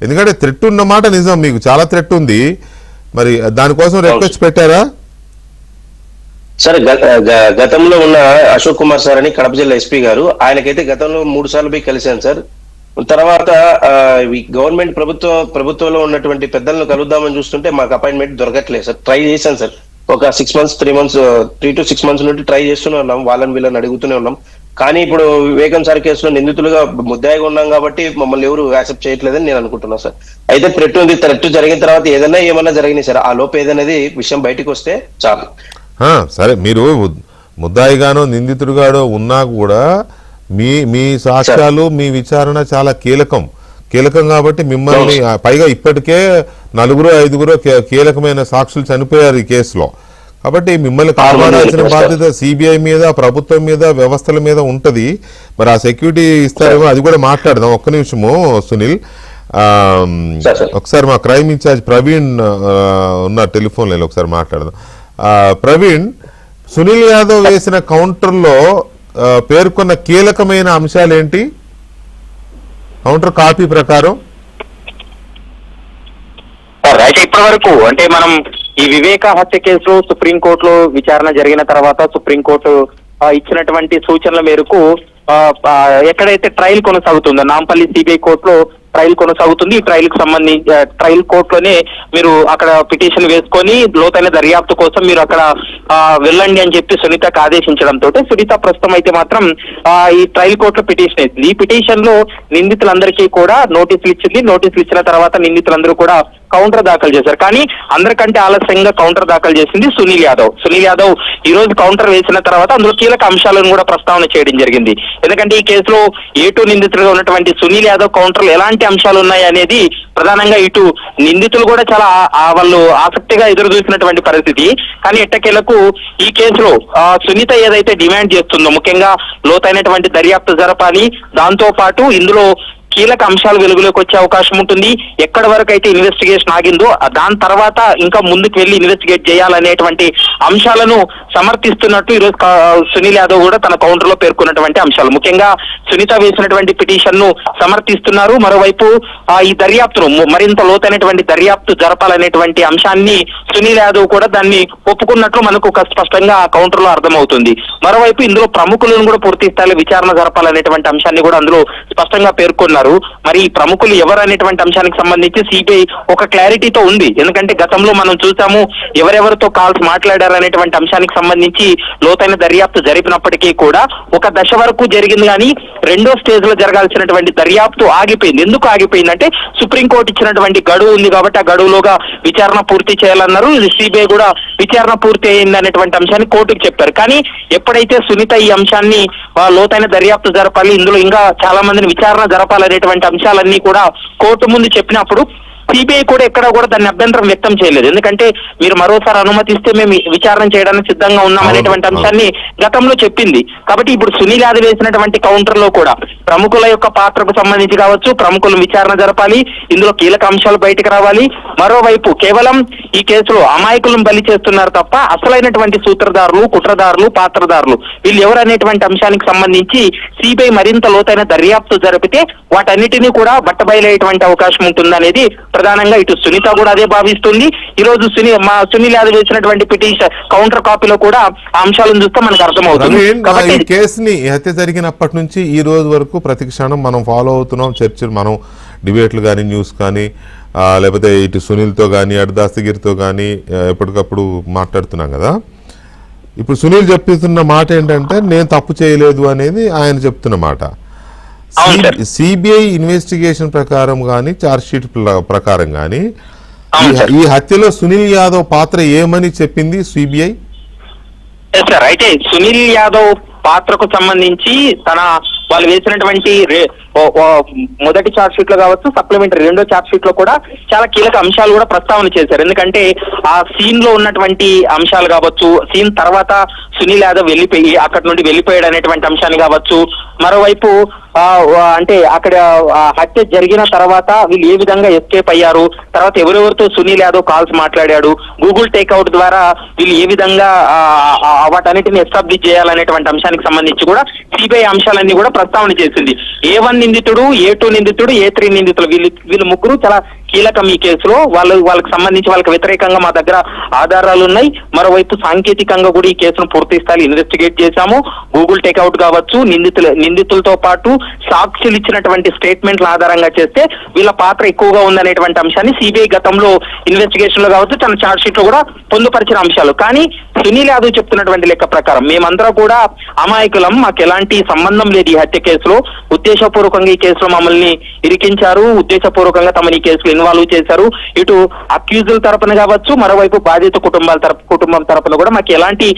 ఎందుకంటే థ్రెట్ ఉన్నమాట నిజం, మీకు చాలా థ్రెట్ ఉంది. మరి దానికోసం రిక్వెస్ట్ పెట్టారా సార్? గతంలో ఉన్న అశోక్ కుమార్ సార్ అని కడప జిల్లా ఎస్పీ గారు, ఆయనకైతే గతంలో 3 సార్లు పోయి కలిశాను సార్. తర్వాత గవర్నమెంట్ ప్రభుత్వంలో ఉన్నటువంటి పెద్దలను కలుద్దామని చూస్తుంటే మాకు అపాయింట్మెంట్ దొరకట్లేదు సార్. ట్రై చేశాను సార్, ఒక 3 to 6 months నుండి ట్రై చేస్తూనే ఉన్నాం, వీళ్ళని అడుగుతూనే ఉన్నాం. కానీ ఇప్పుడు వివేకం సార్ కేసులో నిందితులుగా ముద్దాయిగా ఉన్నాం కాబట్టి మమ్మల్ని ఎవరు యాక్సెప్ట్ చేయట్లేదని నేను అనుకుంటున్నాను సార్. అయితే థ్రెట్ జరిగిన తర్వాత ఏమన్నా జరిగినాయి సార్, ఆ లోపు ఏదనేది విషయం బయటకు వస్తే చాలు. సరే, మీరు ముద్దాయిగానో నిందితుడుగానో ఉన్నా కూడా మీ సాక్ష్యాలు, మీ విచారణ చాలా కీలకం కాబట్టి మిమ్మల్ని, పైగా ఇప్పటికే 4-5 కీలకమైన సాక్షులు చనిపోయారు ఈ కేసులో. కాబట్టి మిమ్మల్ని కాపాడాల్సిన బాధ్యత సిబిఐ మీద, ప్రభుత్వం మీద, వ్యవస్థల మీద ఉంటది. మరి ఆ సెక్యూరిటీ ఇస్తారేమో, అది కూడా మాట్లాడదాం. ఒక్క నిమిషము సునీల్. ఒకసారి మా క్రైమ్ ఇన్ఛార్జ్ ప్రవీణ్ ఉన్న టెలిఫోన్ లైన్ ఒకసారి మాట్లాడదాం. ప్రవీణ్, సునీల్ యాదవ్ వేసిన కౌంటర్లో పేర్కొన్న కీలకమైన అంశాలు ఏంటి? కౌంటర్ కాపీ ప్రకారం అయితే ఇప్పటి వరకు అంటే మనం ఈ వివేక హత్య కేసులో సుప్రీంకోర్టులో విచారణ జరిగిన తర్వాత సుప్రీంకోర్టు ఇచ్చినటువంటి సూచనల మేరకు ఎక్కడైతే ట్రయల్ కొనసాగుతుందో నాంపల్లి సిబిఐ కోర్టులో ట్రయల్ కొనసాగుతుంది. ఈ ట్రయల్ కి సంబంధించి ట్రయల్ కోర్టులోనే మీరు అక్కడ పిటిషన్ వేసుకొని లోతైన దర్యాప్తు కోసం మీరు అక్కడ వెళ్ళండి అని చెప్పి సునీతకు ఆదేశించడంతో సునీత ప్రస్తుతం అయితే మాత్రం ఈ ట్రయల్ కోర్టులో పిటిషన్ వేసింది. ఈ పిటిషన్ లో నిందితులందరికీ కూడా నోటీసులు ఇచ్చింది. నోటీసులు ఇచ్చిన తర్వాత నిందితులందరూ కూడా కౌంటర్ దాఖలు చేశారు. కానీ అందరికంటే ఆలస్యంగా కౌంటర్ దాఖలు చేసింది సునీల్ యాదవ్ ఈ రోజు కౌంటర్ వేసిన తర్వాత అందులో కీలక అంశాలను కూడా ప్రస్తావన చేయడం జరిగింది. ఎందుకంటే ఈ కేసులో A2 నిందితులుగా ఉన్నటువంటి సునీల్ యాదవ్ కౌంటర్లు ఎలాంటి అంశాలు ఉన్నాయి అనేది ప్రధానంగా ఇటు నిందితులు కూడా చాలా వాళ్ళు ఆసక్తిగా ఎదురు చూసినటువంటి పరిస్థితి. కానీ ఎట్టకేలకు ఈ కేసులో సునీత ఏదైతే డిమాండ్ చేస్తుందో ముఖ్యంగా లోతైనటువంటి దర్యాప్తు జరపాలి, దాంతో పాటు ఇందులో కీలక అంశాలు వెలుగులోకి వచ్చే అవకాశం ఉంటుంది. ఎక్కడి వరకు అయితే ఇన్వెస్టిగేషన్ ఆగిందో దాని తర్వాత ఇంకా ముందుకు వెళ్లి ఇన్వెస్టిగేట్ చేయాలనేటువంటి అంశాలను సమర్థిస్తున్నట్టు ఈరోజు సునీల్ యాదవ్ కూడా తన కౌంటర్ లో పేర్కొన్నటువంటి అంశాలు. ముఖ్యంగా సునీత వేసినటువంటి పిటిషన్ ను సమర్థిస్తున్నారు. మరోవైపు ఈ దర్యాప్తును మరింత లోతైనటువంటి దర్యాప్తు జరపాలనేటువంటి అంశాన్ని సునీల్ యాదవ్ కూడా దాన్ని ఒప్పుకున్నట్లు మనకు స్పష్టంగా కౌంటర్ లో అర్థమవుతుంది. మరోవైపు ఇందులో ప్రముఖులను కూడా పూర్తి స్థాయిలో విచారణ జరపాలనేటువంటి అంశాన్ని కూడా అందులో స్పష్టంగా పేర్కొన్నారు. మరి ఈ ప్రముఖులు ఎవరు అనేటువంటి అంశానికి సంబంధించి సిబిఐ ఒక క్లారిటీతో ఉంది. ఎందుకంటే గతంలో మనం చూసాము ఎవరెవరితో కాల్స్ మాట్లాడారు అనేటువంటి అంశానికి సంబంధించి లోతైన దర్యాప్తు జరిపినప్పటికీ కూడా ఒక దశ వరకు జరిగింది, కానీ రెండో స్టేజ్ లో జరగాల్సినటువంటి దర్యాప్తు ఆగిపోయింది. ఎందుకు ఆగిపోయిందంటే సుప్రీంకోర్టు ఇచ్చినటువంటి గడువు ఉంది కాబట్టి ఆ గడువులోగా విచారణ పూర్తి చేయాలన్నారు. సిబిఐ కూడా విచారణ పూర్తి అయింది అనేటువంటి అంశాన్ని కోర్టుకు చెప్పారు. కానీ ఎప్పుడైతే సునీత ఈ అంశాన్ని లోతైన దర్యాప్తు జరపాలి, ఇందులో ఇంకా చాలా మందిని విచారణ జరపాలనేటువంటి అంశాలన్నీ కూడా కోర్టు ముందు చెప్పినప్పుడు సిబిఐ కూడా ఎక్కడా కూడా దాన్ని అభ్యంతరం వ్యక్తం చేయలేదు. ఎందుకంటే మీరు మరోసారి అనుమతిస్తే మేము విచారణ చేయడానికి సిద్ధంగా ఉన్నాం అనేటువంటి అంశాన్ని గతంలో చెప్పింది. కాబట్టి ఇప్పుడు సునీల్ యాదవ్ వేసినటువంటి కౌంటర్ లో కూడా ప్రముఖుల యొక్క పాత్రకు సంబంధించి కావచ్చు, ప్రముఖులు విచారణ జరపాలి, ఇందులో కీలక అంశాలు బయటకు రావాలి. మరోవైపు కేవలం ఈ కేసులో అమాయకులను బలి చేస్తున్నారు తప్ప అసలైనటువంటి సూత్రధారులు, కుట్రదారులు, పాత్రదారులు వీళ్ళు ఎవరు అనేటువంటి అంశానికి సంబంధించి సిబిఐ మరింత లోతైన దర్యాప్తు జరిపితే వాటన్నిటినీ కూడా బట్టబయలయ్యేటువంటి అవకాశం ఉంటుందనేది ప్రధానంగా ఇటు సునీత కూడా అదే భావిస్తుంది. ఈ రోజు సునీల్ యాదవ్ వేసినటువంటి పిటిషన్ కౌంటర్ కాపీలో కూడా ఆ అంశాలను చూస్తే మనకు అర్థమవుతుంది. ఈ కేసుని హత్య జరిగినప్పటి నుంచి ఈ రోజు వరకు ప్రతి క్షణం మనం ఫాలో అవుతున్నాం, చర్చలు, మనం డిబేట్లు కానీ, న్యూస్ కానీ, లేకపోతే ఇటు సునీల్తో కానీ, అటు దాస్తగిరితో కానీ ఎప్పటికప్పుడు మాట్లాడుతున్నాం కదా. ఇప్పుడు సునీల్ చెప్తున్న మాట ఏంటంటే నేను తప్పు చేయలేదు అనేది ఆయన చెప్తున్న మాట. సిబిఐ ఇన్వెస్టిగేషన్ ప్రకారం కానీ, ఛార్జ్ షీట్ ప్రకారం కానీ ఈ హత్యలో సునీల్ యాదవ్ పాత్ర ఏమని చెప్పింది సిబిఐ? సార్, అయితే సునీల్ యాదవ్ పాత్రకు సంబంధించి వాళ్ళు వేసినటువంటి మొదటి ఛార్జ్ షీట్ లో కావచ్చు, సప్లిమెంటరీ రెండో ఛార్జ్ షీట్ లో కూడా చాలా కీలక అంశాలు కూడా ప్రస్తావన చేశారు. ఎందుకంటే ఆ సీన్ లో ఉన్నటువంటి అంశాలు కావచ్చు, సీన్ తర్వాత సునీల్ యాదవ్ అక్కడి నుండి వెళ్ళిపోయాడు అనేటువంటి అంశాన్ని కావచ్చు, మరోవైపు అంటే అక్కడ హత్య జరిగిన తర్వాత వీళ్ళు ఏ విధంగా ఎస్కేప్ అయ్యారు, తర్వాత ఎవరెవరితో సునీల్ యాదవ్ కాల్స్ మాట్లాడాడు, గూగుల్ టేక్అవుట్ ద్వారా వీళ్ళు ఏ విధంగా వాటన్నిటిని ఎస్టాబ్లిష్ చేయాలనేటువంటి అంశానికి సంబంధించి కూడా సిబిఐ అంశాలన్నీ కూడా ప్రస్తావన చేసింది. A1 నిందితుడు, A2 నిందితుడు, A3 నిందితులు వీళ్ళు ముగ్గురు చాలా కీలకం ఈ కేసులో. వాళ్ళకి సంబంధించి వాళ్ళకి వ్యతిరేకంగా మా దగ్గర ఆధారాలు ఉన్నాయి. మరోవైపు సాంకేతికంగా కూడా ఈ కేసును పూర్తి స్థాయి ఇన్వెస్టిగేట్ చేశాము. గూగుల్ టేక్అవుట్ కావచ్చు, నిందితులతో పాటు సాక్షులు ఇచ్చినటువంటి స్టేట్మెంట్ల ఆధారంగా చేస్తే వీళ్ళ పాత్ర ఎక్కువగా ఉందనేటువంటి అంశాన్ని సిబిఐ గతంలో ఇన్వెస్టిగేషన్ లో కావచ్చు, తన ఛార్జ్ షీట్ లో కూడా పొందుపరిచిన అంశాలు. కానీ సునీల్ యాదవ్ చెప్తున్నటువంటి లెక్క ప్రకారం మేమందరూ కూడా అమాయకులం, మాకు ఎలాంటి సంబంధం లేదు ఈ హత్య కేసులో, ఉద్దేశపూర్వకంగా ఈ కేసులో మమ్మల్ని ఇరికించారు, ఉద్దేశపూర్వకంగా తమని ఈ కేసులో ఇన్వాల్వ్ చేశారు. ఇటు అక్యూజుల తరపున కావచ్చు, మరోవైపు బాధిత కుటుంబం తరపున కూడా మాకు ఎలాంటి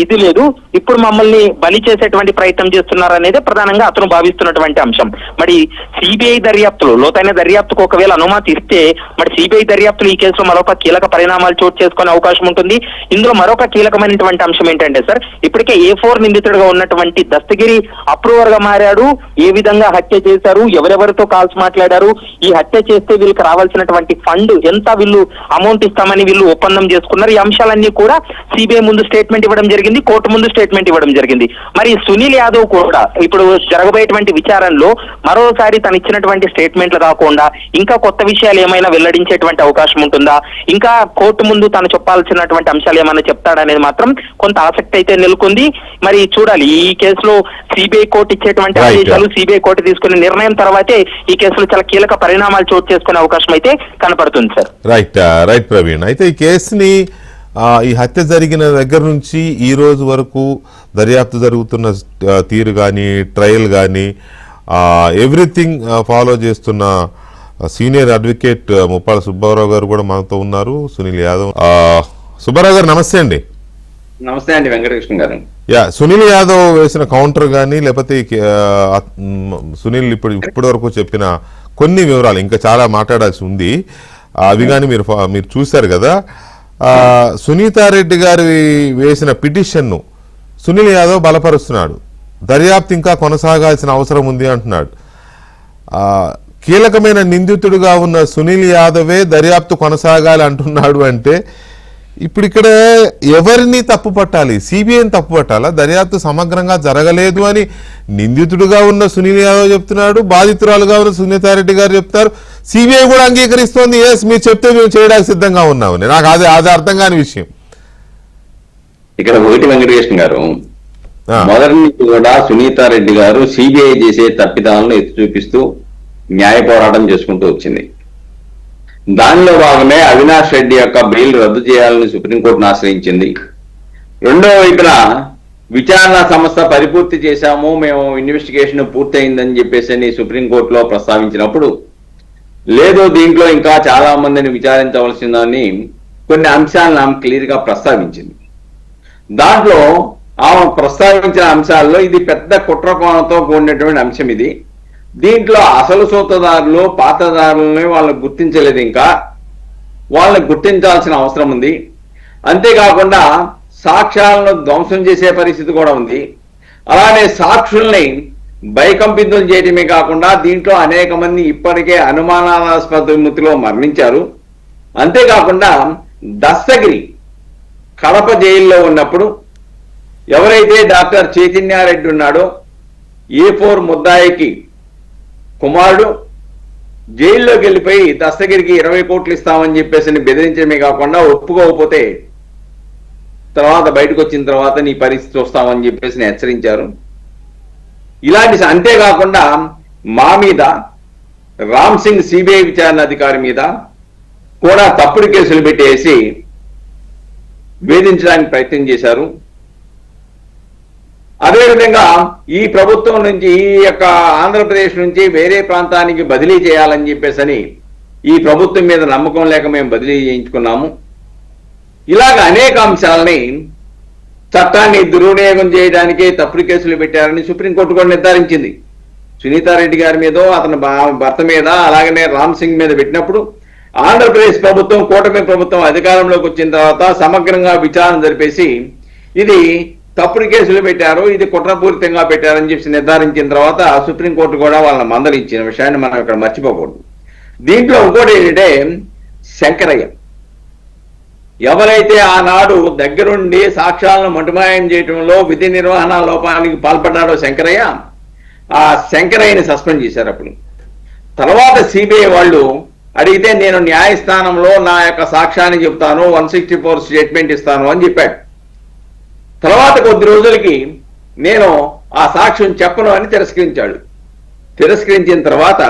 ఇది లేదు, ఇప్పుడు మమ్మల్ని బలి చేసేటువంటి ప్రయత్నం చేస్తున్నారు అనేది ప్రధానంగా అతను భావిస్తున్నటువంటి అంశం. మరి సిబిఐ దర్యాప్తులు లోతైన దర్యాప్తుకు ఒకవేళ అనుమతి ఇస్తే మరి సిబిఐ దర్యాప్తులు ఈ కేసులో మరొక కీలక పరిణామాలు చోటు చేసుకునే అవకాశం ఉంటుంది. ఇందులో మరొక కీలకమైనటువంటి అంశం ఏంటంటే సార్, ఇప్పటికే A4 నిందితుడిగా ఉన్నటువంటి దస్తగిరి అప్రూవర్ గా మారాడు. ఏ విధంగా హత్య చేశారు, ఎవరెవరితో కాల్స్ మాట్లాడారు, ఈ హత్య చేస్తే వీళ్ళకి రావాల్సినటువంటి ఫండ్ ఎంత, వీళ్ళు అమౌంట్ ఇస్తామని వీళ్ళు ఒప్పందం చేసుకున్నారు. ఈ అంశాలన్నీ కూడా సిబిఐ ముందు స్టేట్మెంట్ ఇవ్వడం జరిగింది, కోర్టు ముందు స్టేట్మెంట్ ఇవ్వడం జరిగింది. మరి సునీల్ యాదవ్ కూడా ఇప్పుడు జరగబోయేటువంటి విచారణలో మరోసారి తను ఇచ్చినటువంటి స్టేట్మెంట్లు కాకుండా ఇంకా కొత్త విషయాలు ఏమైనా వెల్లడించేటువంటి అవకాశం ఉంటుందా, ఇంకా కోర్టు ముందు తను చెప్పాల్సినటువంటి అంశాలు ఏమైనా చెప్తాడనేది మాత్రం కొంత ఆసక్తి అయితే నెలకొంది. మరి చూడాలి, ఈ కేసులో సిబిఐ కోర్టు ఇచ్చేటువంటి ఆదేశాలు, సిబిఐ కోర్టు తీసుకునే నిర్ణయం తర్వాతే ఈ కేసులో చాలా కీలక పరిణామాలు చోటు చేసుకునే అవకాశం అయితే కనపడుతుంది సార్. రైట్ ప్రవీణ్. అయితే ఈ కేసుని ఈ హత్య జరిగిన దగ్గర నుంచి ఈ రోజు వరకు దర్యాప్తు జరుగుతున్న తీరు కానీ, ట్రయల్ కానీ, ఎవ్రీథింగ్ ఫాలో చేస్తున్న సీనియర్ అడ్వకేట్ ముప్పాల సుబ్బారావు గారు కూడా మనతో ఉన్నారు. సునీల్ యాదవ్, సుబ్బారావు గారు నమస్తే అండి. నమస్తే అండి వెంకటకృష్ణ గారు. సునీల్ యాదవ్ వేసిన కౌంటర్ కానీ, లేకపోతే సునీల్ ఇప్పటి వరకు చెప్పిన కొన్ని వివరాలు ఇంకా చాలా మాట్లాడాల్సి ఉంది, అవి కానీ మీరు చూశారు కదా. సునీతారెడ్డి గారి వేసిన పిటిషన్ను సునీల్ యాదవ్ బలపరుస్తున్నాడు, దర్యాప్తు ఇంకా కొనసాగాల్సిన అవసరం ఉంది అంటున్నాడు. కీలకమైన నిందితుడిగా ఉన్న సునీల్ యాదవే దర్యాప్తు కొనసాగాలి అంటున్నాడు అంటే ఇప్పుడు ఇక్కడ ఎవరిని తప్పు పట్టాలి? సిబిఐని తప్పు పట్టాలా? దర్యాప్తు సమగ్రంగా జరగలేదు అని నిందితుడిగా ఉన్న సునీల్ యాదవ్ చెప్తున్నాడు, బాధితురాలుగా ఉన్న సునీతారెడ్డి గారు చెప్తారు, సిబిఐ కూడా అంగీకరిస్తోంది. ఎస్, మీరు చెప్తే మేము చేయడానికి సిద్ధంగా ఉన్నామని. నాకు అది అర్థం కాని విషయం. ఇక్కడ ఒకటి వెంకటకృష్ణ గారు, మొదటి నుంచి కూడా సునీతారెడ్డి గారు సిబిఐ చేసే తప్పిదాలను ఎత్తి చూపిస్తూ న్యాయ పోరాటం చేసుకుంటూ వచ్చింది. దానిలో భాగమే అవినాష్ రెడ్డి యొక్క బెయిల్ రద్దు చేయాలని సుప్రీంకోర్టును ఆశ్రయించింది. రెండో వైపున విచారణ సంస్థ పరిపూర్తి చేశాము, మేము ఇన్వెస్టిగేషన్ పూర్తయిందని చెప్పేసి సుప్రీంకోర్టులో ప్రస్తావించినప్పుడు, లేదు దీంట్లో ఇంకా చాలా మందిని విచారించవలసిందని కొన్ని అంశాలను ఆమె క్లియర్ గా ప్రస్తావించింది. దాంట్లో ఆమె ప్రస్తావించిన అంశాల్లో ఇది పెద్ద కుట్రకోణంతో కూడినటువంటి అంశం. ఇది దీంట్లో అసలు సూత్రధారులు పాత్రధారులని వాళ్ళని గుర్తించలేదు, ఇంకా వాళ్ళని గుర్తించాల్సిన అవసరం ఉంది. అంతేకాకుండా సాక్ష్యాలను ధ్వంసం చేసే పరిస్థితి కూడా ఉంది. అలానే సాక్షుల్ని భయకంపితులు చేయటమే కాకుండా దీంట్లో అనేక మంది ఇప్పటికే అనుమానాస్పద మృతిలో మరణించారు. అంతేకాకుండా దస్తగిరి కడప జైల్లో ఉన్నప్పుడు ఎవరైతే డాక్టర్ చైతన్యారెడ్డి ఉన్నాడో, A4 ముద్దాయికి కుమారుడు, జైల్లోకి వెళ్ళిపోయి దస్తగిరికి 20 కోట్లు ఇస్తామని చెప్పేసి బెదిరించడమే కాకుండా ఒప్పుకోకపోతే తర్వాత బయటకు వచ్చిన తర్వాత నీ పరిస్థితి చూస్తామని చెప్పేసి హెచ్చరించారు. ఇలాంటి అంతేకాకుండా మా మీద రామ్ సింగ్ సిబిఐ విచారణ అధికారి మీద కూడా తప్పుడు కేసులు పెట్టేసి వేధించడానికి ప్రయత్నం చేశారు. అదేవిధంగా ఈ ప్రభుత్వం నుంచి, ఈ యొక్క ఆంధ్రప్రదేశ్ నుంచి వేరే ప్రాంతానికి బదిలీ చేయాలని చెప్పేసి ఈ ప్రభుత్వం మీద నమ్మకం లేక మేము బదిలీ చేయించుకున్నాము. ఇలాగ అనేక అంశాలని చట్టాన్ని దుర్వినియోగం చేయడానికి తప్పుడు కేసులు పెట్టారని సుప్రీంకోర్టు కూడా నిర్ధారించింది. సునీతారెడ్డి గారి మీదో అతని భర్త మీద అలాగనే రామ్ సింగ్ మీద పెట్టినప్పుడు ఆంధ్రప్రదేశ్ ప్రభుత్వం, కూటమి ప్రభుత్వం అధికారంలోకి వచ్చిన తర్వాత సమగ్రంగా విచారణ జరిపేసి ఇది తప్పుడు కేసులు పెట్టారు, ఇది కుట్రపూరితంగా పెట్టారని చెప్పి నిర్ధారించిన తర్వాత సుప్రీంకోర్టు కూడా వాళ్ళని మందలించిన విషయాన్ని మనం ఇక్కడ మర్చిపోకూడదు. దీంట్లో ఇంకోటి ఏంటంటే, శంకరయ్య ఎవరైతే ఆనాడు దగ్గరుండి సాక్ష్యాలను మటుమాయం చేయడంలో విధి నిర్వహణ లోపానికి పాల్పడ్డాడో శంకరయ్య, ఆ శంకరయ్యని సస్పెండ్ చేశారు. అప్పుడు తర్వాత సిబిఐ వాళ్ళు అడిగితే నేను న్యాయస్థానంలో నా యొక్క సాక్ష్యాన్ని చెప్తాను, 164 స్టేట్మెంట్ ఇస్తాను అని చెప్పాడు. తర్వాత కొద్ది రోజులకి నేను ఆ సాక్ష్యం చెప్పను అని తిరస్కరించాడు. తిరస్కరించిన తర్వాత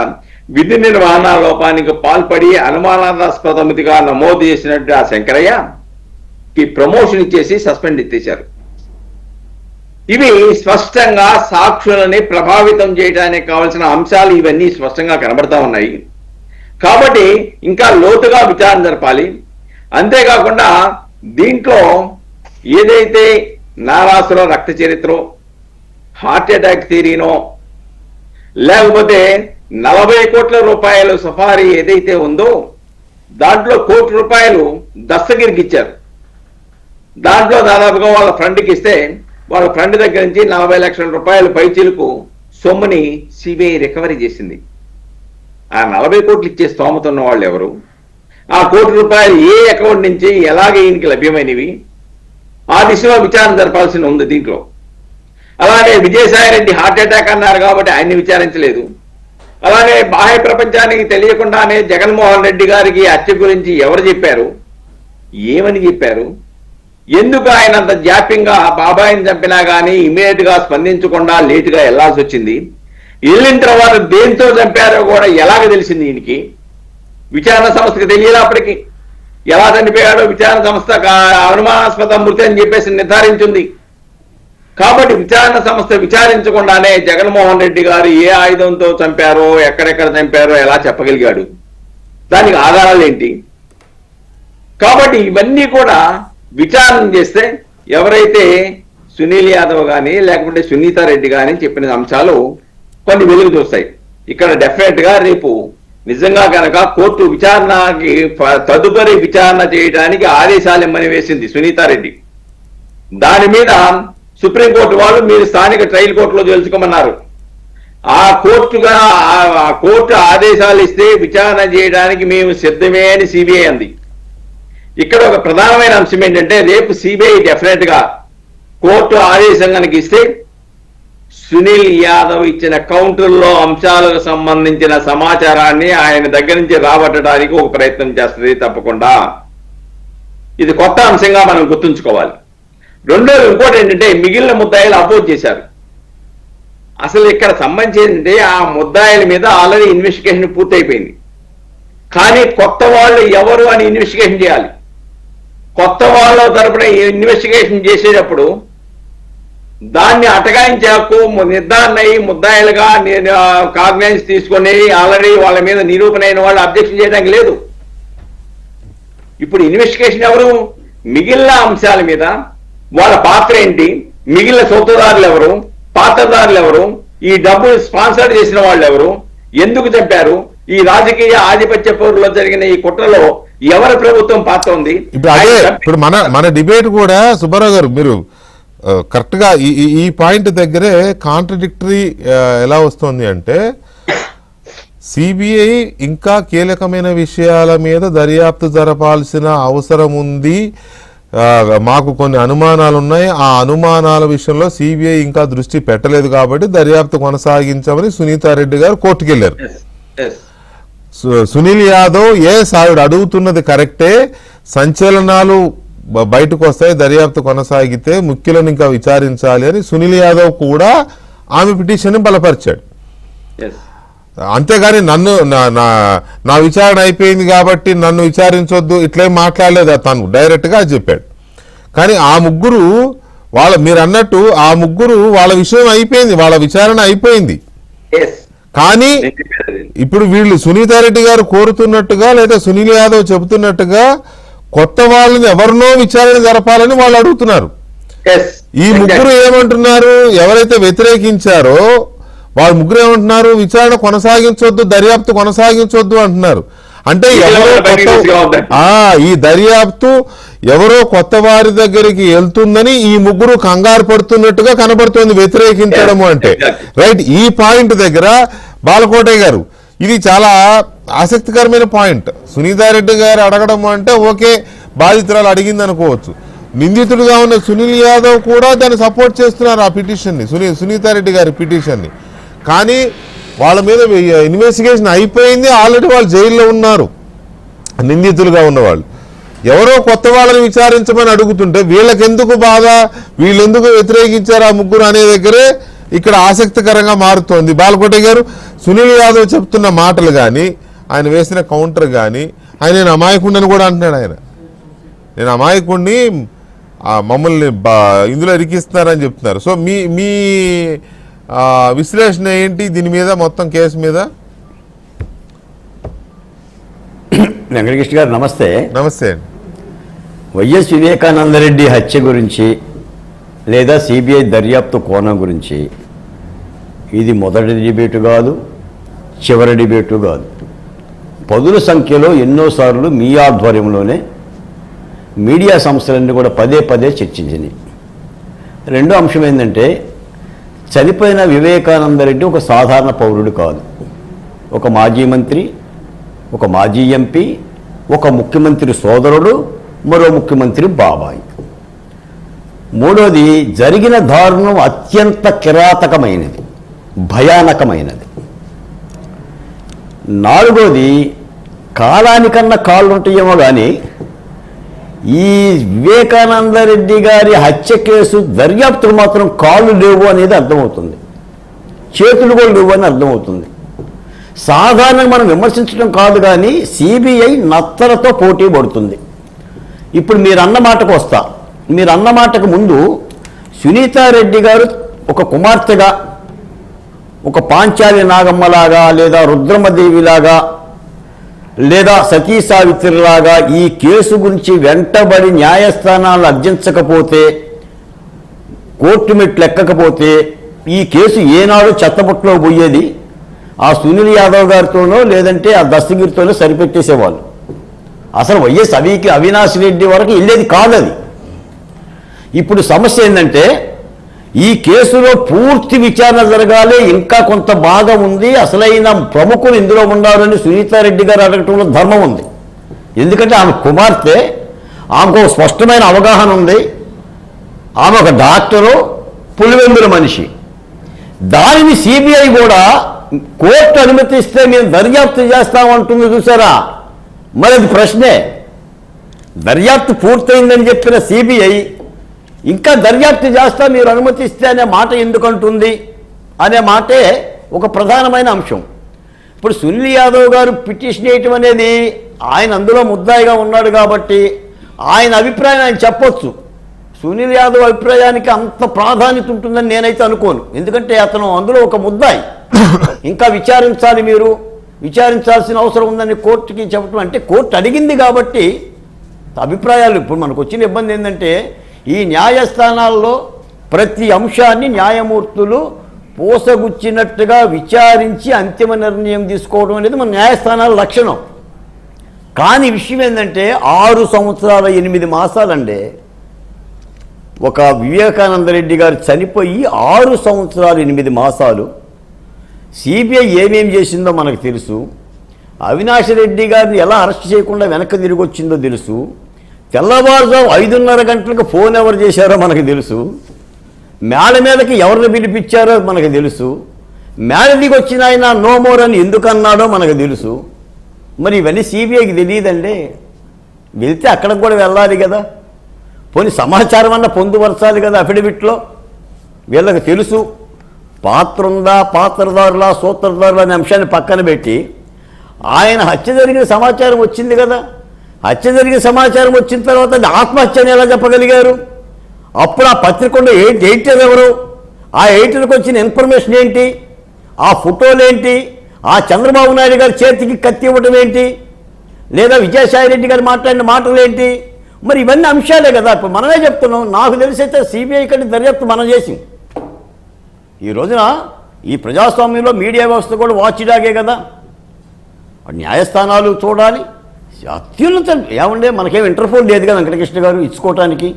విధి నిర్వహణ లోపానికి పాల్పడి అనుమానాస్పదమితిగా నమోదు చేసినట్టు ఆ శంకరయ్యకి ప్రమోషన్ ఇచ్చేసి సస్పెండ్ ఎత్తేశారు. ఇవి స్పష్టంగా సాక్షులని ప్రభావితం చేయడానికి కావాల్సిన అంశాలు ఇవన్నీ స్పష్టంగా కనబడతా ఉన్నాయి. కాబట్టి ఇంకా లోతుగా విచారణ జరపాలి. అంతేకాకుండా దీంట్లో ఏదైతే నారాసుల రక్త చరిత్ర, హార్ట్ అటాక్ థియరీనో, లేకపోతే 40 కోట్ల రూపాయల సఫారీ ఏదైతే ఉందో దాంట్లో 1 కోటి రూపాయలు దస్తగిరికి ఇచ్చారు. దాంట్లో దాదాపుగా వాళ్ళ ఫ్రెండ్కి ఇస్తే వాళ్ళ ఫ్రెండ్ దగ్గర నుంచి 40 లక్షల రూపాయల పైచీలకు సొమ్ముని సిబిఐ రికవరీ చేసింది. ఆ 40 కోట్లు ఇచ్చే స్తోమత ఉన్న వాళ్ళు ఎవరు? ఆ 1 కోటి రూపాయలు ఏ అకౌంట్ నుంచి ఎలాగే ఈయనకి లభ్యమైనవి? ఆ దిశలో విచారణ జరపాల్సి ఉంది దీంట్లో. అలానే విజయసాయిరెడ్డి హార్ట్ అటాక్ అన్నారు కాబట్టి ఆయన్ని విచారించలేదు. అలానే బాహ్య ప్రపంచానికి తెలియకుండానే జగన్మోహన్ రెడ్డి గారికి హత్య గురించి ఎవరు చెప్పారు, ఏమని చెప్పారు, ఎందుకు ఆయన అంత జాప్యంగా బాబాయిని చంపినా కానీ ఇమీడియట్ గా స్పందించకుండా లేటుగా వెళ్లాల్సి వచ్చింది, వెళ్ళిన తర్వాత దేంతో చంపారో కూడా ఎలాగ తెలిసింది ఈయనకి? విచారణ సంస్థకి తెలియదు అప్పటికి. ఎలా చనిపోయాడో విచారణ సంస్థ అనుమానాస్పద మృతి అని చెప్పేసి నిర్ధారించింది. కాబట్టి విచారణ సంస్థ విచారించకుండానే జగన్మోహన్ రెడ్డి గారు ఏ ఆయుధంతో చంపారో, ఎక్కడెక్కడ చంపారో ఎలా చెప్పగలిగాడు? దానికి ఆధారాలు ఏంటి? కాబట్టి ఇవన్నీ కూడా విచారణ చేస్తే ఎవరైతే సునీల్ యాదవ్ కానీ లేకపోతే సునీతారెడ్డి కానీ చెప్పిన అంశాలు కొన్ని వెలుగు చూస్తాయి. ఇక్కడ డెఫినెట్ గా రేపు నిజంగా కనుక కోర్టు విచారణకి తదుపరి విచారణ చేయడానికి ఆదేశాలు ఇమ్మని వేసింది సునీతారెడ్డి. దాని మీద సుప్రీంకోర్టు వాళ్ళు మీరు స్థానిక ట్రయల్ కోర్టులో తెలుసుకోమన్నారు. ఆ కోర్టు ఆదేశాలు ఇస్తే విచారణ చేయడానికి మేము సిద్ధమే అని సిబిఐ అంది. ఇక్కడ ఒక ప్రధానమైన అంశం ఏంటంటే రేపు సిబిఐ డెఫినెట్ గా కోర్టు ఆదేశం కనుక ఇస్తే సునీల్ యాదవ్ ఇచ్చిన కౌంటర్లో అంశాలకు సంబంధించిన సమాచారాన్ని ఆయన దగ్గర నుంచి రాబట్టడానికి ఒక ప్రయత్నం చేస్తుంది తప్పకుండా. ఇది కొత్త అంశంగా మనం గుర్తుంచుకోవాలి. రెండోది ఇంకోటి ఏంటంటే మిగిలిన ముద్దాయిలు అపోజ్ చేశారు. అసలు ఇక్కడ సంబంధించి ఏంటంటే ఆ ముద్దాయిల మీద ఆల్రెడీ ఇన్వెస్టిగేషన్ పూర్తయిపోయింది. కానీ కొత్త వాళ్ళు ఎవరు అని ఇన్వెస్టిగేషన్ చేయాలి. కొత్త వాళ్ళ తరపున ఇన్వెస్టిగేషన్ చేసేటప్పుడు దాన్ని అటగాయించే హక్కు నిర్ధారణ అయ్యి ముద్దాయిలుగా కాగ్నైన్స్ తీసుకొని ఆల్రెడీ వాళ్ళ మీద నిరూపణ అయిన వాళ్ళు అబ్జెక్షన్ చేయడానికి లేదు. ఇప్పుడు ఇన్వెస్టిగేషన్ ఎవరు? మిగిలిన అంశాల మీద వాళ్ళ పాత్ర ఏంటి, మిగిలిన సొత్తుదారులు ఎవరు, పాత్రదారులు ఎవరు, ఈ డబ్బులు స్పాన్సర్ చేసిన వాళ్ళు ఎవరు, ఎందుకు చంపారు, ఈ రాజకీయ ఆధిపత్య పౌరులో జరిగిన ఈ కుట్రలో ఎవరి ప్రభుత్వం పాత్ర ఉంది. ఇప్పుడు మన డిబేట్ కూడా సుబ్బారావు గారు మీరు కరెక్ట్ గా ఈ పాయింట్ దగ్గరే కాంట్రడిక్టరీ ఎలా వస్తుంది అంటే సిబిఐ ఇంకా కీలకమైన విషయాల మీద దర్యాప్తు జరపాల్సిన అవసరం ఉంది, మాకు కొన్ని అనుమానాలు ఉన్నాయి, ఆ అనుమానాల విషయంలో సిబిఐ ఇంకా దృష్టి పెట్టలేదు కాబట్టి దర్యాప్తు కొనసాగించమని సునీతారెడ్డి గారు కోర్టుకు వెళ్ళారు. సునీల్ యాదవ్ ఆవిడ అడుగుతున్నది కరెక్టే, సంచలనాలు బయటకు వస్తాయి, దర్యాప్తు కొనసాగితే ముఖ్యులను ఇంకా విచారించాలి అని సునీల్ యాదవ్ కూడా ఆమె పిటిషన్ ని బలపరిచాడు. అంతేగాని నన్ను నా విచారణ అయిపోయింది కాబట్టి నన్ను విచారించొద్దు ఇట్లేం మాట్లాడలేదు తను డైరెక్ట్ గా చెప్పాడు. కానీ ఆ ముగ్గురు మీరు అన్నట్టు ఆ ముగ్గురు వాళ్ళ విషయం అయిపోయింది, వాళ్ళ విచారణ అయిపోయింది. కానీ ఇప్పుడు వీళ్ళు సునీతారెడ్డి గారు కోరుతున్నట్టుగా లేదా సునీల్ యాదవ్ చెబుతున్నట్టుగా కొత్త వాళ్ళని ఎవరినో విచారణ జరపాలని వాళ్ళు అడుగుతున్నారు. ఈ ముగ్గురు ఏమంటున్నారు, ఎవరైతే వ్యతిరేకించారో వాళ్ళ ముగ్గురు ఏమంటున్నారు, విచారణ కొనసాగించొద్దు, దర్యాప్తు కొనసాగించొద్దు అంటున్నారు. అంటే ఈ దర్యాప్తు ఎవరో కొత్త వారి దగ్గరికి వెళ్తుందని ఈ ముగ్గురు కంగారు పడుతున్నట్టుగా కనబడుతుంది వ్యతిరేకించడము అంటే. రైట్, ఈ పాయింట్ దగ్గర బాలకోటయ్య గారు ఇది చాలా ఆసక్తికరమైన పాయింట్. సునీతారెడ్డి గారు అడగడం అంటే ఓకే, బాధితురాలు అడిగింది అనుకోవచ్చు. నిందితుడిగా ఉన్న సునీల్ యాదవ్ కూడా దాన్ని సపోర్ట్ చేస్తున్నారు, ఆ పిటిషన్ని, సునీతారెడ్డి గారి పిటిషన్ని. కానీ వాళ్ళ మీద ఇన్వెస్టిగేషన్ అయిపోయింది, ఆల్రెడీ వాళ్ళు జైల్లో ఉన్నారు నిందితులుగా ఉన్నవాళ్ళు. ఎవరో కొత్త వాళ్ళని విచారించమని అడుగుతుంటే వీళ్ళకెందుకు బాధ, వీళ్ళెందుకు వ్యతిరేకించారు ఆ ముగ్గురు అనే దగ్గరే ఇక్కడ ఆసక్తికరంగా మారుతోంది. బాలకోటయ్య గారు, సునీల్ యాదవ్ చెప్తున్న మాటలు కానీ ఆయన వేసిన కౌంటర్ కానీ, ఆయన నేను అమాయకుడిని కూడా అంటున్నాడు. నేను అమాయకుడిని, మమ్మల్ని ఇందులో ఇరికిస్తున్నారని చెప్తున్నారు. సో మీ విశ్లేషణ ఏంటి దీని మీద, మొత్తం కేసు మీద? వెంకటకృష్ణ గారు నమస్తే. నమస్తే అండి. వైఎస్ వివేకానందరెడ్డి హత్య గురించి లేదా సిబిఐ దర్యాప్తు కోణం గురించి ఇది మొదటి డిబేటు కాదు, చివరి డిబేటు కాదు. పదుల సంఖ్యలో ఎన్నోసార్లు మీ ఆధ్వర్యంలోనే మీడియా సంస్థలన్నీ కూడా పదే పదే చర్చించినాయి. రెండో అంశం ఏంటంటే, చనిపోయిన వివేకానందరెడ్డి ఒక సాధారణ పౌరుడు కాదు, ఒక మాజీ మంత్రి, ఒక మాజీ ఎంపీ, ఒక ముఖ్యమంత్రి సోదరుడు, మరో ముఖ్యమంత్రి బాబాయ్. మూడోది, జరిగిన దారుణం అత్యంత కిరాతకమైనది, భయానకమైనది. నాలుగోది, కాలానికన్నా కాళ్ళు ఉంటాయేమో కానీ ఈ వివేకానందరెడ్డి గారి హత్య కేసు దర్యాప్తులు మాత్రం కాళ్ళు లేవు అనేది అర్థమవుతుంది, చేతులు కూడా లేవు అని అర్థమవుతుంది. సాధారణంగా మనం విమర్శించడం కాదు కానీ సిబిఐ నత్తలతో పోటీ పడుతుంది. ఇప్పుడు మీరు అన్న మాటకు వస్తా. మీరు అన్న మాటకు ముందు సునీతారెడ్డి గారు ఒక కుమార్తెగా, ఒక పాంచాలి నాగమ్మలాగా లేదా రుద్రమదేవిలాగా లేదా సతీ సావిత్రిలాగా ఈ కేసు గురించి వెంటబడి న్యాయస్థానాలు అర్జించకపోతే, కోర్టు మెట్లు ఎక్కకపోతే ఈ కేసు ఏనాడు చెత్తబుట్టలో పోయేది ఆ సునీల్ యాదవ్ గారితోనో లేదంటే ఆ దస్తగిరితోనో సరిపెట్టేసేవాళ్ళు. అసలు వైఎస్ అవినాష్ రెడ్డి వరకు వెళ్ళేది కాదది. ఇప్పుడు సమస్య ఏంటంటే, ఈ కేసులో పూర్తి విచారణ జరగాలి, ఇంకా కొంత భాగం ఉంది, అసలైన ప్రముఖులు ఇందులో ఉండాలని సునీతారెడ్డి గారు అడగటంలో ధర్మం ఉంది. ఎందుకంటే ఆమె కుమార్తె, ఆమెకు ఒక స్పష్టమైన అవగాహన ఉంది, ఆమె ఒక డాక్టరు, పులివెందుల మనిషి. దానిని సిబిఐ కూడా కోర్టు అనుమతిస్తే మేము దర్యాప్తు చేస్తామంటుంది చూసారా, మరి అది ప్రశ్నే. దర్యాప్తు పూర్తయిందని చెప్పిన సిబిఐ ఇంకా దర్యాప్తు చేస్తా మీరు అనుమతిస్తే అనే మాట ఎందుకంటుంది అనే మాటే ఒక ప్రధానమైన అంశం. ఇప్పుడు సునీల్ యాదవ్ గారు పిటిషన్ వేయటం అనేది ఆయన అందులో ముద్దాయిగా ఉన్నాడు కాబట్టి ఆయన అభిప్రాయం ఆయన చెప్పొచ్చు. సునీల్ యాదవ్ అభిప్రాయానికి అంత ప్రాధాన్యత ఉంటుందని నేనైతే అనుకోను. ఎందుకంటే అతను అందులో ఒక ముద్దాయి, ఇంకా విచారించాలి, మీరు విచారించాల్సిన అవసరం ఉందని కోర్టుకి చెప్పడం అంటే కోర్టు అడిగింది కాబట్టి అభిప్రాయాలు. ఇప్పుడు మనకు వచ్చిన ఇబ్బంది ఏంటంటే ఈ న్యాయస్థానాల్లో ప్రతి అంశాన్ని న్యాయమూర్తులు పోసగుచ్చినట్టుగా విచారించి అంతిమ నిర్ణయం తీసుకోవడం అనేది మన న్యాయస్థానాల లక్షణం. కానీ విషయం ఏంటంటే 6 సంవత్సరాల 8 మాసాలండి. ఒక వివేకానందరెడ్డి గారు చనిపోయి 6 సంవత్సరాలు 8 మాసాలు సిబిఐ ఏమేం చేసిందో మనకు తెలుసు. అవినాష్ రెడ్డి గారిని ఎలా అరెస్ట్ చేయకుండా వెనక్కి తిరిగి వచ్చిందో తెలుసు. తెల్లవారుజాము 5:30 గంటలకు ఫోన్ ఎవరు చేశారో మనకు తెలుసు. మేడ మీదకి ఎవరిని పిలిపించారో మనకు తెలుసు. మేడ దిగి వచ్చిన ఆయన నో మోర్ అని ఎందుకు అన్నాడో మనకు తెలుసు. మరి ఇవన్నీ సిబిఐకి తెలియదండి. వెళ్తే అక్కడికి కూడా వెళ్ళాలి కదా, పోనీ సమాచారం అన్న పొందుపరచాలి కదా అఫిడవిట్లో. వీళ్ళకి తెలుసు పాత్ర ఉందా, పాత్రదారులా, సూత్రధారులా అనే అంశాన్ని పక్కన పెట్టి ఆయన హత్య జరిగిన సమాచారం వచ్చింది కదా. హత్య జరిగిన సమాచారం వచ్చిన తర్వాత అది ఆత్మహత్య అని ఎలా చెప్పగలిగారు? అప్పుడు ఆ పత్రికలో ఎడిటర్ ఎవరు, ఆ ఎడిటర్కి వచ్చిన ఇన్ఫర్మేషన్ ఏంటి, ఆ ఫోటోలు ఏంటి, ఆ చంద్రబాబు నాయుడు గారి చేతికి కత్తి ఇవ్వటం ఏంటి, లేదా విజయసాయి రెడ్డి గారు మాట్లాడిన మాటలు ఏంటి? మరి ఇవన్నీ అంశాలే కదా. ఇప్పుడు మనమే చెప్తున్నాం. నాకు తెలిసైతే సిబిఐ కంటే దర్యాప్తు మనం చేసి ఈ రోజున ఈ ప్రజాస్వామ్యంలో మీడియా వ్యవస్థ కూడా వాచిడాగే కదా. న్యాయస్థానాలు చూడాలి. అత్యున్నత ఏమండే మనకేం ఇంటర్పోల్ లేదు కదా వెంకటకృష్ణ గారు ఇచ్చుకోవటానికి.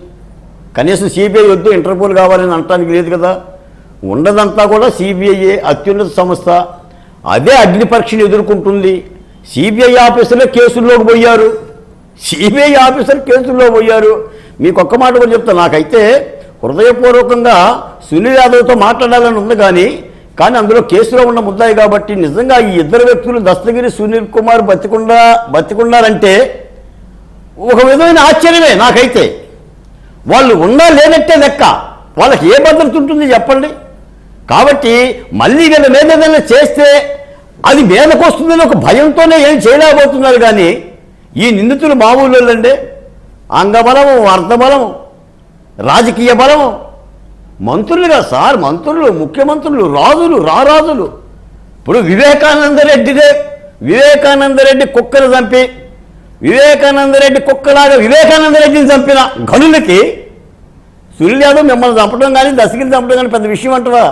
కనీసం సిబిఐ వద్దు ఇంటర్పోల్ కావాలని అనటానికి లేదు కదా. ఉండదంతా కూడా సిబిఐ అత్యున్నత సంస్థ. అదే అగ్ని పరీక్షను ఎదుర్కొంటుంది. సిబిఐ ఆఫీసర్లే కేసుల్లోకి పోయారు. సిబిఐ ఆఫీసర్ కేసుల్లో పోయారు. మీకు ఒక్క మాట కూడా చెప్తా, నాకైతే హృదయపూర్వకంగా సునీల్ యాదవ్తో మాట్లాడాలని ఉంది కానీ అందులో కేసులో ఉన్న ముద్దాయి కాబట్టి నిజంగా ఈ ఇద్దరు వ్యక్తులు దస్తగిరి, సునీల్ కుమార్ బతికున్నారంటే ఒక విధమైన ఆశ్చర్యమే నాకైతే. వాళ్ళు ఉన్నా లేనట్టే లెక్క. వాళ్ళకి ఏ భద్రత ఉంటుంది చెప్పండి. కాబట్టి మళ్ళీ వీళ్ళ మీద ఏదైనా చేస్తే అది మీదకు వస్తుందని ఒక భయంతోనే ఏం చేయలేకపోతున్నారు. కానీ ఈ నిందితులు మామూలు అండి. అంగబలము, అర్థబలము, రాజకీయ బలము, మంత్రులుగా సార్, మంత్రులు, ముఖ్యమంత్రులు, రాజులు, రారాజులు. ఇప్పుడు వివేకానందరెడ్డి కుక్కను చంపి వివేకానందరెడ్డి కుక్కలాగా వివేకానందరెడ్డిని చంపిన గనులకి సునీల్ యాదవ్ మిమ్మల్ని చంపడం కానీ దశగిరి చంపడం కానీ పెద్ద విషయం అంటారా?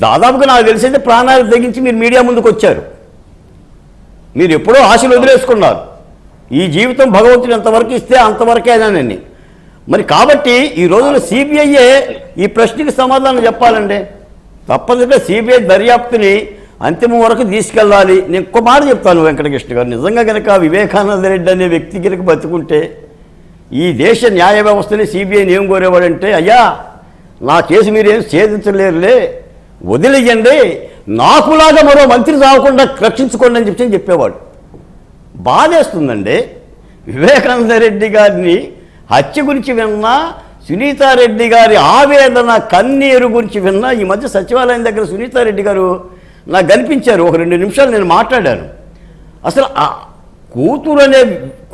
దాదాపుగా నాకు తెలిసైతే ప్రాణాలు తెగించి మీరు మీడియా ముందుకు వచ్చారు. మీరు ఎప్పుడో ఆశలు వదిలేసుకున్నారు. ఈ జీవితం భగవంతుడు ఎంతవరకు ఇస్తే అంతవరకేనానండి. మరి కాబట్టి ఈ రోజున సిబిఐయే ఈ ప్రశ్నకి సమాధానం చెప్పాలండి. తప్పనిసరిగా సిబిఐ దర్యాప్తుని అంతిమం వరకు తీసుకెళ్ళాలి. నేను ఒక్క మాట చెప్తాను వెంకటకృష్ణ గారు, నిజంగా కనుక వివేకానంద రెడ్డి అనే వ్యక్తి కనుక బతుకుంటే ఈ దేశ న్యాయ వ్యవస్థని సిబిఐని ఏం కోరేవాడంటే, అయ్యా నా కేసు మీరేం ఛేదించలేరులే, వదిలేయండి, నాకులాగా మరో మంత్రి రాకుండా రక్షించుకోండి అని చెప్పేవాడు. బాధేస్తుందండి. వివేకానంద రెడ్డి గారిని హత్య గురించి విన్నా, సునీతారెడ్డి గారి ఆవేదన కన్నీరు గురించి విన్నా. ఈ మధ్య సచివాలయం దగ్గర సునీతారెడ్డి గారు నాకు కనిపించారు. ఒక 2 నిమిషాలు నేను మాట్లాడాను. అసలు ఆ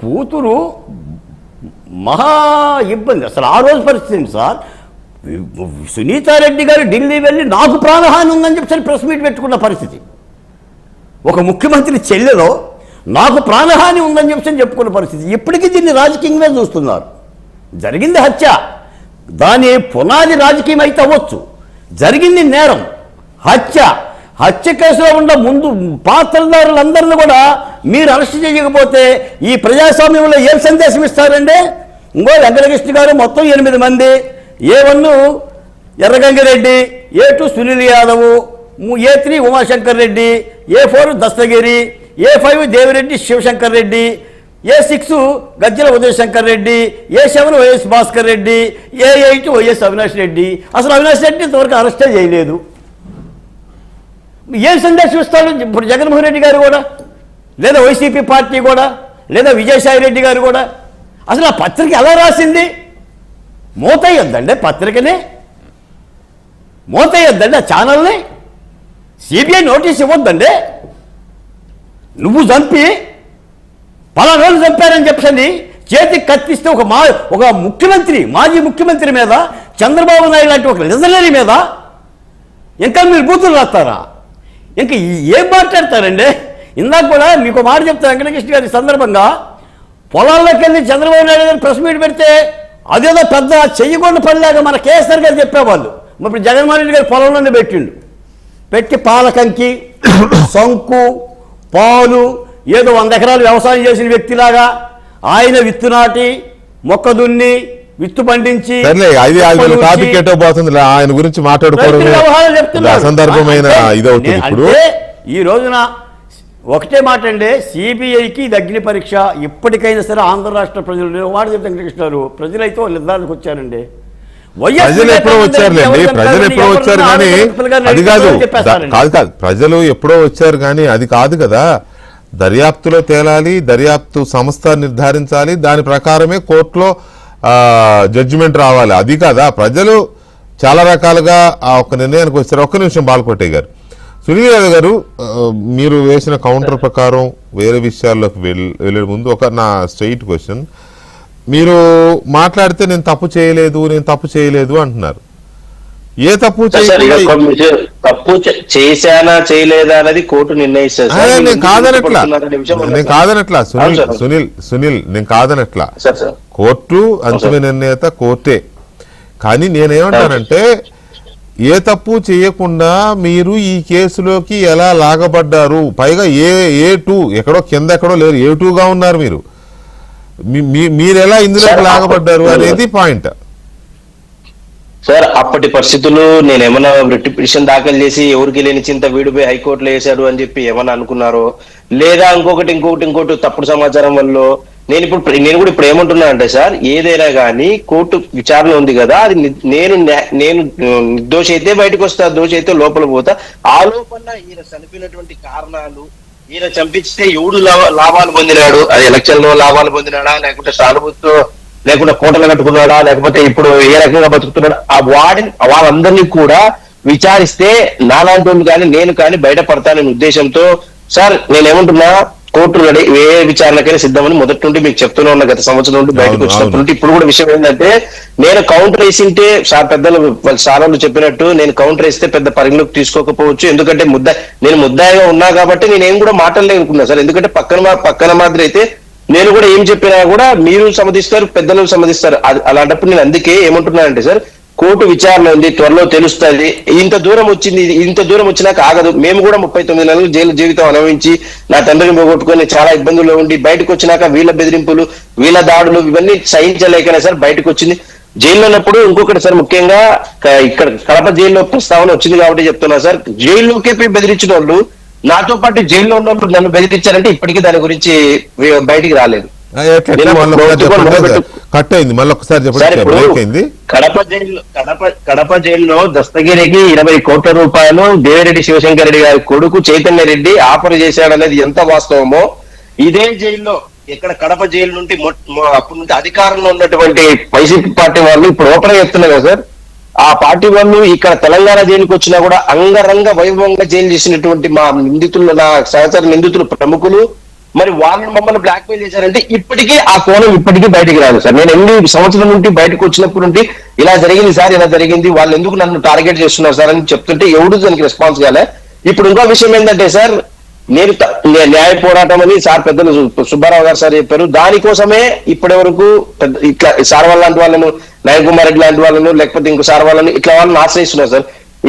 కూతురు మహా ఇబ్బంది. అసలు ఆ రోజు పరిస్థితి సార్, సునీతారెడ్డి గారు ఢిల్లీ వెళ్ళి నాకు ప్రాణహాని ఉందని చెప్పి ప్రెస్ మీట్ పెట్టుకున్న పరిస్థితి. ఒక ముఖ్యమంత్రి చెల్లెలో నాకు ప్రాణహాని ఉందని చెప్పి చెప్పుకున్న పరిస్థితి. ఇప్పటికీ దీన్ని రాజకీయంగా చూస్తున్నారు. జరిగింది హత్య, దాని పునాది రాజకీయం అయితే అవ్వచ్చు. జరిగింది నేరం, హత్య కేసులో ఉన్న ముందు పాత్రదారులందరినీ కూడా మీరు అరెస్ట్ చేయకపోతే ఈ ప్రజాస్వామ్యంలో ఏం సందేశం ఇస్తారండి? ఇంకో వెంకటకృష్ణ గారు మొత్తం 8 మంది, A1 Erra Gangi Reddy, A2 Sunil Yadav, A3 Umashankar Reddy, A4 Dastagiri, A5 Devireddy Shivashankar Reddy, A6 Gajjala Udayashankar Reddy, A7 YS Bhaskar Reddy, A8 YS Avinash Reddy. అసలు అవినాష్ రెడ్డి ఇంతవరకు అరెస్టే చేయలేదు. ఏం సందేశం ఇస్తాడు ఇప్పుడు జగన్మోహన్ రెడ్డి గారు కూడా, లేదా వైసీపీ పార్టీ కూడా, లేదా విజయసాయి రెడ్డి గారు కూడా? అసలు ఆ పత్రిక ఎలా రాసింది? మోతయ్యొద్దండి పత్రికని, మోతయ్యొద్దండి ఆ ఛానల్ని, సిబిఐ నోటీస్ ఇవ్వద్దండి. నువ్వు చంపి పలానా రోజులు చంపారని చెప్పని చేతికి కత్తిస్తే ఒక ముఖ్యమంత్రి, మాజీ ముఖ్యమంత్రి మీద, చంద్రబాబు నాయుడు లాంటి ఒక లిజనరీ మీద ఇంకా మీరు బూతులు రాస్తారా? ఇంకా ఏం మాట్లాడతారండి? ఇందాక కూడా మీకు మాట చెప్తా వెంకటకృష్ణ గారి సందర్భంగా, పొలాల్లోకి వెళ్ళి చంద్రబాబు నాయుడు గారు ప్రెస్ మీట్ పెడితే అదేదో పెద్ద చెయ్యకుండా పనిలాగా మన కేసీఆర్ గారు చెప్పేవాళ్ళు. ఇప్పుడు జగన్మోహన్ రెడ్డి గారు పొలంలోనే పెట్టి పాలకంకి, సంకు, పాలు ఏదో 100 ఎకరాలు వ్యవసాయం చేసిన వ్యక్తిలాగా ఆయన విత్తు నాటి, మొక్క దున్ని, విత్తు పండించి టాపిక్ ఎటో పోతుంది. ఆయన గురించి మాట్లాడుకోవడం సందర్భమైన ఇదవుతుంది. ఇప్పుడు ఈ రోజున ఒకటే మాట అండి, సిబిఐకి ఇది అగ్ని పరీక్ష. ఇప్పటికైనా సరే ఆంధ్ర రాష్ట్ర ప్రజలు మాట చెప్తే వెంకటకృష్ణ గారు, ప్రజలైతే వాళ్ళు నిర్ధారణకు వచ్చారండి. ప్రజలు ఎప్పుడో వచ్చారులేండి, ప్రజలు ఎప్పుడో వచ్చారు కానీ అది కాదు. ప్రజలు ఎప్పుడో వచ్చారు కానీ అది కాదు కదా. దర్యాప్తులో తేలాలి, దర్యాప్తు సంస్థ నిర్ధారించాలి, దాని ప్రకారమే కోర్టులో జడ్జిమెంట్ రావాలి. అది కాదా? ప్రజలు చాలా రకాలుగా ఆ ఒక్క నిర్ణయానికి వచ్చారు. ఒక్క నిమిషం బాలకోటే గారు, సునీల్ యాదవ్ గారు, మీరు వేసిన కౌంటర్ ప్రకారం వేరే విషయాల్లోకి వెళ్ళే ముందు నా స్ట్రైట్ క్వశ్చన్. మీరు మాట్లాడితే నేను తప్పు చేయలేదు అంటున్నారు. ఏ తప్పు తప్పు చేశానా చేయలేదా అనేది కోర్టు నిర్ణయిస్తారు. నేను కాదనట్లా సునీల్ నేను కాదనట్లా. కోర్టు అంతిమ నిర్ణేత కోర్టే. కానీ నేనేమంటానంటే, ఏ తప్పు చేయకుండా మీరు ఈ కేసులోకి ఎలా లాగబడ్డారు? పైగా A2 ఎక్కడో కింద ఎక్కడో లేరు, A2గా ఉన్నారు మీరు. మీరెలా ఇందులోకి లాగబడ్డారు అనేది పాయింట్. సార్, అప్పటి పరిస్థితులు నేనేమన్నా రిట్ పిటిషన్ దాఖలు చేసి ఎవరికి లేని చింత వీడిపోయి హైకోర్టులో వేశాడు అని చెప్పి ఏమన్నా అనుకున్నారో, లేదా ఇంకోటి తప్పుడు సమాచారం వల్ల నేను కూడా ఇప్పుడు ఏమంటున్నా అంటే సార్, ఏదైనా కానీ కోర్టు విచారణ ఉంది కదా, అది నేను నిర్దోషి అయితే బయటకు వస్తా, దోషి అయితే లోపల పోతా. ఆ లోపల ఈయన చనిపోయినటువంటి కారణాలు, ఈయన చంపిస్తే ఎవడు లాభాలు పొందినాడు, అది ఎలక్షన్ లో లాభాలు పొందినాడా, లేకుంటే సానుభూతితో, లేకుంటే కోటలు కట్టుకున్నాడా, లేకపోతే ఇప్పుడు ఏ రకంగా బతుకుతున్నాడా, వాళ్ళందరినీ కూడా విచారిస్తే నాలాంటి వాళ్ళు కానీ నేను కానీ బయటపడతాననే ఉద్దేశంతో సార్ నేనేమంటున్నా, కోర్టు రెడీ ఏ విచారణకైనా సిద్ధమని మొదటి నుండి మీకు చెప్తూనే ఉన్న, గత సంవత్సరం నుండి బయటకు వచ్చినప్పటి నుండి. ఇప్పుడు కూడా విషయం ఏంటంటే, నేను కౌంటర్ వేసింటే పెద్దలు చాలా చెప్పినట్టు నేను కౌంటర్ వేస్తే పెద్ద పరిగణలోకి తీసుకోకపోవచ్చు. ఎందుకంటే నేను ముద్దాయిగా ఉన్నా కాబట్టి నేనేం కూడా మాట్లాడలేనుకున్నా సార్. ఎందుకంటే పక్కన మాదిరి అయితే నేను కూడా ఏం చెప్పినా కూడా మీరు సమ్మతిస్తారు, పెద్దలు సమ్మతిస్తారు. అలాంటప్పుడు నేను అందుకే ఏమంటున్నానంటే సార్, కోర్టు విచారణ ఉంది, త్వరలో తెలుస్తుంది. ఇంత దూరం వచ్చినాక ఆగదు. మేము కూడా 39 నెలలు జైలు జీవితం అనుభవించి నా తండ్రిని పోగొట్టుకుని చాలా ఇబ్బందుల్లో ఉండి బయటకు వచ్చినాక వీళ్ళ బెదిరింపులు, వీళ్ళ దాడులు ఇవన్నీ సహించలేకనే సార్ బయటకు వచ్చింది. జైల్లో ఉన్నప్పుడు ఇంకొకటి సార్, ముఖ్యంగా ఇక్కడ కడప జైల్లో ప్రస్తావన వచ్చింది కాబట్టి చెప్తున్నా సార్, జైల్లోకి పోయి బెదిరించిన వాళ్ళు, నాతో పాటు జైల్లో ఉన్నప్పుడు నన్ను బెదిరించారంటే ఇప్పటికీ దాని గురించి బయటికి రాలేదు. కడప జైల్లో దస్తగిరికి 20 కోట్ల రూపాయలు దేవిరెడ్డి శివశంకర్ రెడ్డి గారి కొడుకు చైతన్య రెడ్డి ఆఫర్ చేశాడనేది ఎంత వాస్తవమో, ఇదే జైల్లో ఇక్కడ కడప జైలు నుండి అప్పటి నుండి అధికారంలో ఉన్నటువంటి వైసీపీ పార్టీ వాళ్ళు ఇప్పుడు ఓపెన్ చెప్తున్నారు కదా సార్, ఆ పార్టీ వాళ్ళు ఇక్కడ తెలంగాణ జైలుకి వచ్చినా కూడా అంగరంగ వైభవంగా జైలు చేసినటువంటి మా నిందితులు, నా సహచర నిందితులు ప్రముఖులు, మరి వాళ్ళని మమ్మల్ని బ్లాక్ మెయిల్ చేశారంటే ఇప్పటికీ ఆ కోణం ఇప్పటికీ బయటికి రాదు సార్. నేను 8 సంవత్సరాల నుండి బయటకు వచ్చినప్పుడు నుండి ఇలా జరిగింది సార్, ఇలా జరిగింది, వాళ్ళు ఎందుకు నన్ను టార్గెట్ చేస్తున్నారు సార్ అని చెప్తుంటే ఎవడు దానికి రెస్పాన్స్ కాలే. ఇప్పుడు ఇంకో విషయం ఏంటంటే సార్, నేను న్యాయ పోరాటం అని సార్ పెద్దలు సుబ్బారావు గారు సార్ చెప్పారు. దానికోసమే ఇప్పటి వరకు ఇట్లా సార్ లాంటి వాళ్ళను, నయన్ కుమార్ రెడ్డి లాంటి వాళ్ళను, లేకపోతే ఇంకో సార్ వాళ్ళని ఇట్లా వాళ్ళని ఆశ్రయిస్తున్నారు సార్.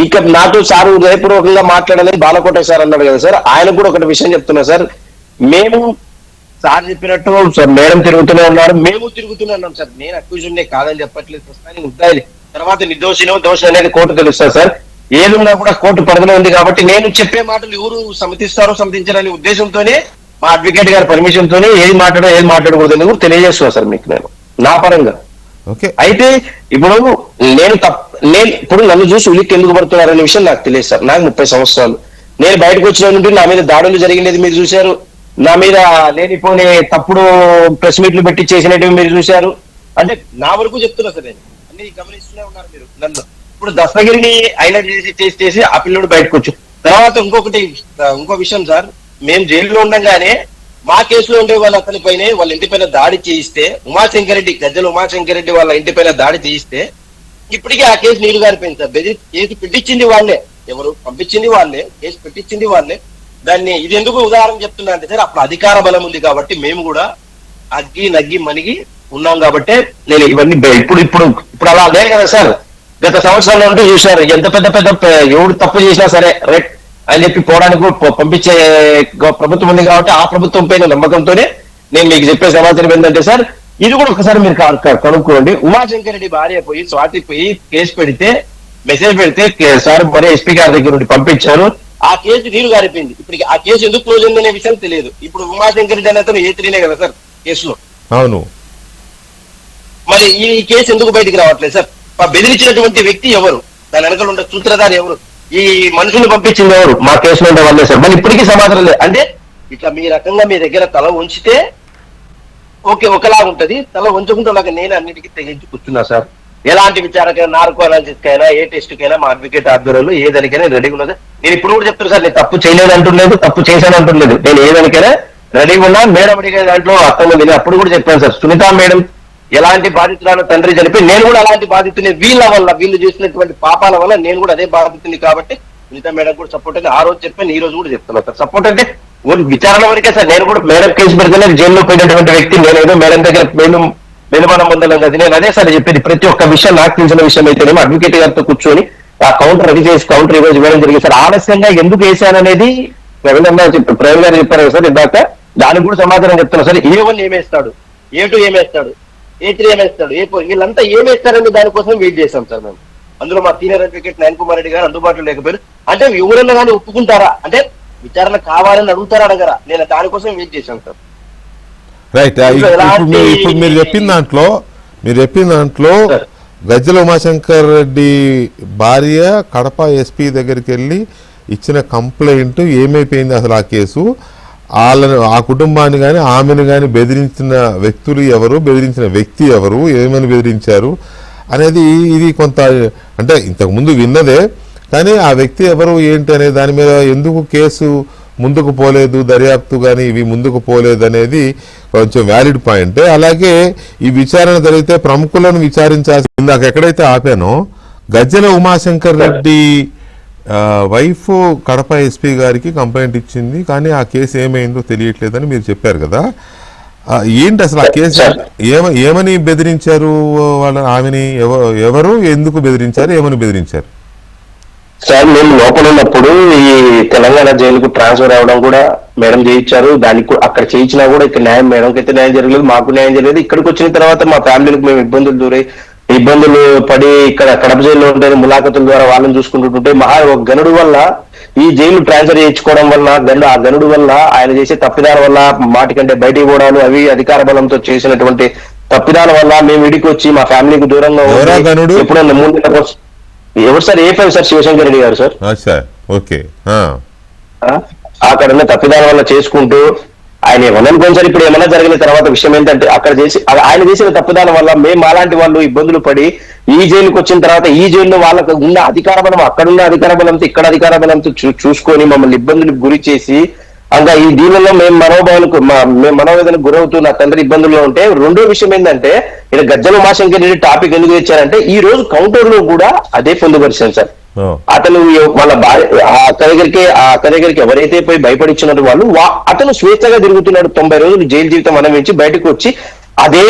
ఇక నాతో సార్ హృదయపూర్వకంగా మాట్లాడాలని బాలకోట సార్ అన్నాడు కదా సార్, ఆయన కూడా ఒకటి విషయం చెప్తున్నా సార్, మేము సార్ చెప్పినట్టు సార్ మేడం తిరుగుతూనే ఉన్నారు, మేము తిరుగుతూనే ఉన్నాం సార్. నేను అక్యూజునే కాదని చెప్పట్లేదు, ప్రస్తుతానికి ముద్దాయి తర్వాత నిర్దోషినో దోషం అనేది కోర్టు తెలుస్తుంది సార్. ఏదున్నా కూడా కోర్టు పరిధిలో ఉంది కాబట్టి నేను చెప్పే మాటలు ఎవరు సమ్మతిస్తారో సమ్మతించారనే ఉద్దేశంతోనే మా అడ్వకేట్ గారి పర్మిషన్ తోనే ఏది మాట్లాడకూడదు అనేది కూడా తెలియజేస్తున్నా సార్ మీకు నేను నా పరంగా. ఓకే. అయితే ఇప్పుడు నేను ఇప్పుడు నన్ను చూసి ఉలిక్కి ఎందుకు పడుతున్నారనే విషయం నాకు తెలియదు సార్. నాకు 30 సంవత్సరాలు. నేను బయటకు వచ్చిన నుండి నా మీద దాడులు జరిగినది మీరు చూశారు. నా మీద లేనిపోని తప్పుడు ప్రెస్ మీట్లు పెట్టి చేసినవి మీరు చూశారు. అంటే నా వరకు చెప్తున్నా సార్, నేను అన్ని గమనిస్తూనే ఉన్నారు మీరు నన్ను. ఇప్పుడు దస్తగిరిని హైలైట్ చేసి ఆ పిల్లడు బయటకు వచ్చు. తర్వాత ఇంకో విషయం సార్, మేము జైల్లో ఉండగానే మా కేసులో ఉండే వాళ్ళ అతనిపైనే వాళ్ళ ఇంటిపైన దాడి చేయిస్తే గజ్జల ఉమాశంకర్ రెడ్డి వాళ్ళ ఇంటిపైన దాడి చేయిస్తే ఇప్పటికీ ఆ కేసు నీరు గారిపోయింది సార్. కేసు పెట్టించింది వాళ్ళే, ఎవరు పంపించింది వాళ్ళే, కేసు పెట్టించింది వాళ్ళే. దాన్ని ఇది ఎందుకు ఉదాహరణ చెప్తున్నా అంటే సార్, అప్పుడు అధికార బలం ఉంది కాబట్టి మేము కూడా అగ్గి నగ్గి మనిగి ఉన్నాం కాబట్టి నేను ఇవన్నీ ఇప్పుడు అలా లేదు కదా సార్. గత సంవత్సరంలో ఉంటే చూశారు ఎంత పెద్ద ఎవడు తప్పు చేసినా సరే రైట్ అని చెప్పి పోవడానికి పంపించే ప్రభుత్వం ఉంది కాబట్టి ఆ ప్రభుత్వం పైన నమ్మకంతోనే నేను మీకు చెప్పే సమాచారం ఏంటంటే సార్, ఇది కూడా ఒకసారి మీరు కనుక్కోండి. ఉమాశంకర్ రెడ్డి భార్య పోయి స్వాతి పోయి కేసు పెడితే మెసేజ్ పెడితే సార్ మరే ఎస్పీ గారి దగ్గర నుండి పంపించారు. ఆ కేసు నీరు గారిపోయింది. ఇప్పటికి ఆ కేసు ఎందుకు క్లోజ్ అయిందనే విషయం తెలియదు. ఇప్పుడు ఉమాశంకర్ రెడ్డి అనే అతను A3 కదా సార్ కేసులో. అవును. మరి ఈ కేసు ఎందుకు బయటికి రావట్లేదు సార్? బెదిరించినటువంటి వ్యక్తి ఎవరు? దాని వెనకాల ఉండే సూత్రధారి ఎవరు? ఈ మనుషులు పంపించింది ఎవరు? మా కేసులో ఉండే వాళ్ళే సార్. మరి ఇప్పటికీ సమాధానం లేదు. అంటే ఇట్లా మీ రకంగా మీ దగ్గర తల ఉంచితే ఓకే ఒకలాగా ఉంటది, తల ఉంచకుండా అలాగే నేను అన్నిటికీ తెగించి కూర్చున్నా సార్. ఎలాంటి విచారకైనా, నార్కో అనాలిసిస్ కైనా, ఏ టెస్ట్ కైనా మా అడ్వకేట్ ఆధ్వర్యంలో ఏ దానికైనా రెడీగా ఉన్నది. నేను ఇప్పుడు కూడా చెప్తాను సార్, నేను తప్పు చేయలేదు అంటులేదు, తప్పు చేశాను అంటులేదు. నేను ఏ దానికైనా రెడీగా ఉన్నా. మేడం అడిగే దాంట్లో అర్థం ఉంది. నేను అప్పుడు కూడా చెప్పాను సార్, సునీత మేడం ఎలాంటి బాధితులను తండ్రి చనిపి నేను కూడా అలాంటి బాధితుని వీళ్ళు చేసినటువంటి పాపాల వల్ల నేను కూడా అదే బాధితుని కాబట్టి సునీత మేడం కూడా సపోర్ట్ అని ఆ రోజు చెప్పాను, ఈ రోజు కూడా చెప్తున్నాను సార్. సపోర్ట్ అంటే విచారణ వరకే సార్. నేను కూడా మేడం కేసు పెడితేనే జైల్లో పోయినటువంటి వ్యక్తి, నేనేదో మేడం దగ్గర వెలుమానం పొందలేం కదా. నేను అదే సార్ చెప్పేది. ప్రతి ఒక్క విషయం నాకు తెలిసిన విషయం అయితేనేమో అడ్వకేట్ గారితో కూర్చొని ఆ కౌంటర్ రెడీ చేసి కౌంటర్ ఈరోజు ఇవ్వడం జరిగింది సార్. ఆలస్యంగా ఎందుకు వేశాననేది ప్రవీణ్ గారు చెప్పారు కదా సార్ ఇందాక, దానికి కూడా సమాధానం చెప్తున్నా sir. A1 ఏమేస్తాడు, A2 ఏమేస్తాడు, A3 ఏమేస్తాడు, A4 వీళ్ళంతా ఏమేస్తారని దానికోసం వెయిట్ చేశాం సార్ మేము. అందులో మా సీనియర్ అడ్వకేట్ నయన్ కుమార్ రెడ్డి గారు అందుబాటులో లేకపోయారు. అంటే ఎవరైనా కానీ ఒప్పుకుంటారా అంటే విచారణ కావాలని అడుగుతారా అడగరా? నేను దానికోసం వెయిట్ చేశాను సార్. రైట్. ఇప్పుడు మీరు చెప్పిన దాంట్లో గజ్జల ఉమాశంకర్ రెడ్డి భార్య కడప ఎస్పీ దగ్గరికి వెళ్ళి ఇచ్చిన కంప్లైంట్ ఏమైపోయింది అసలు? ఆ కేసు వాళ్ళని, ఆ కుటుంబాన్ని కానీ ఆమెను కానీ బెదిరించిన వ్యక్తులు ఎవరు, బెదిరించిన వ్యక్తి ఎవరు, ఏమని బెదిరించారు అనేది ఇది కొంత అంటే ఇంతకుముందు విన్నదే, కానీ ఆ వ్యక్తి ఎవరు ఏంటి అనే దాని మీద ఎందుకు కేసు ముందుకు పోలేదు, దర్యాప్తు కానీ ఇవి ముందుకు పోలేదు అనేది కొంచెం వ్యాలిడ్ పాయింట్. అలాగే ఈ విచారణ జరిగితే ప్రముఖులను విచారించాల్సి, ఇందాక ఎక్కడైతే ఆపానో గజ్జల ఉమాశంకర్ రెడ్డి వైఫ్ కడప ఎస్పీ గారికి కంప్లైంట్ ఇచ్చింది, కానీ ఆ కేసు ఏమైందో తెలియట్లేదని మీరు చెప్పారు కదా. ఏంటి అసలు ఆ కేసు? ఏమని బెదిరించారు ఆమెని? ఎవరు ఎందుకు బెదిరించారు, ఏమని బెదిరించారు? సార్ మేము లోపల ఉన్నప్పుడు ఈ తెలంగాణ జైలుకు ట్రాన్స్ఫర్ అవ్వడం కూడా మేడం చేయించారు. దానికి అక్కడ చేయించినా కూడా ఇక్కడ న్యాయం, మేడంకి అయితే న్యాయం జరగలేదు, మాకు న్యాయం జరగలేదు. ఇక్కడికి వచ్చిన తర్వాత మా ఫ్యామిలీకి మేము ఇబ్బందులు పడి ఇక్కడ కడప జైల్లో ఉంటే ములాఖతుల ద్వారా వాళ్ళని చూసుకుంటుంటే ఒక గనుడు వల్ల ఈ జైలు ట్రాన్స్ఫర్ చేయించుకోవడం వల్ల ఆ గనుడు వల్ల ఆయన చేసే తప్పిదాల వల్ల మాటికంటే బయటికి పోవడాలు అవి అధికార బలంతో చేసినటువంటి తప్పిదాల వల్ల మేము ఇడికి వచ్చి మా ఫ్యామిలీకి దూరంగా ఎప్పుడన్నా 3 నెలల కోసం ఎవరు sir? A5 sir, Shivshankar Reddy గారు సార్. ఓకే. అక్కడ ఉన్న తప్పిదాల వల్ల చేసుకుంటూ ఆయన ఏమనుకోండి సార్. ఇప్పుడు ఏమన్నా జరిగిన తర్వాత విషయం ఏంటంటే అక్కడ ఆయన చేసిన తప్పిదాల వల్ల మేము అలాంటి వాళ్ళు ఇబ్బందులు పడి ఈ జైలుకి వచ్చిన తర్వాత ఈ జైల్లో వాళ్ళకు ఉన్న అధికార బలం, అక్కడున్న అధికార బలంతో ఇక్కడ అధికార బలంతో చూసుకొని మమ్మల్ని ఇబ్బందులకు గురి చేసి ఇంకా ఈ దీనిలో మేము మనోవేదనకు గురవుతూ నా తండ్రి ఇబ్బందుల్లో ఉంటే, రెండో విషయం ఏంటంటే ఇక్కడ గజ్జల ఉమాశంకర్ రెడ్డి టాపిక్ ఎందుకు తెచ్చారంటే ఈ రోజు కౌంటర్ లో కూడా అదే పొందుపరిచాను సార్. అతను వాళ్ళ అక్క దగ్గరికి ఎవరైతే పోయి భయపడిచ్చినట్టు వాళ్ళు అతను స్వేచ్ఛగా తిరుగుతున్నాడు. 90 రోజులు జైలు జీవితం అనుభవించి బయటకు వచ్చి అదే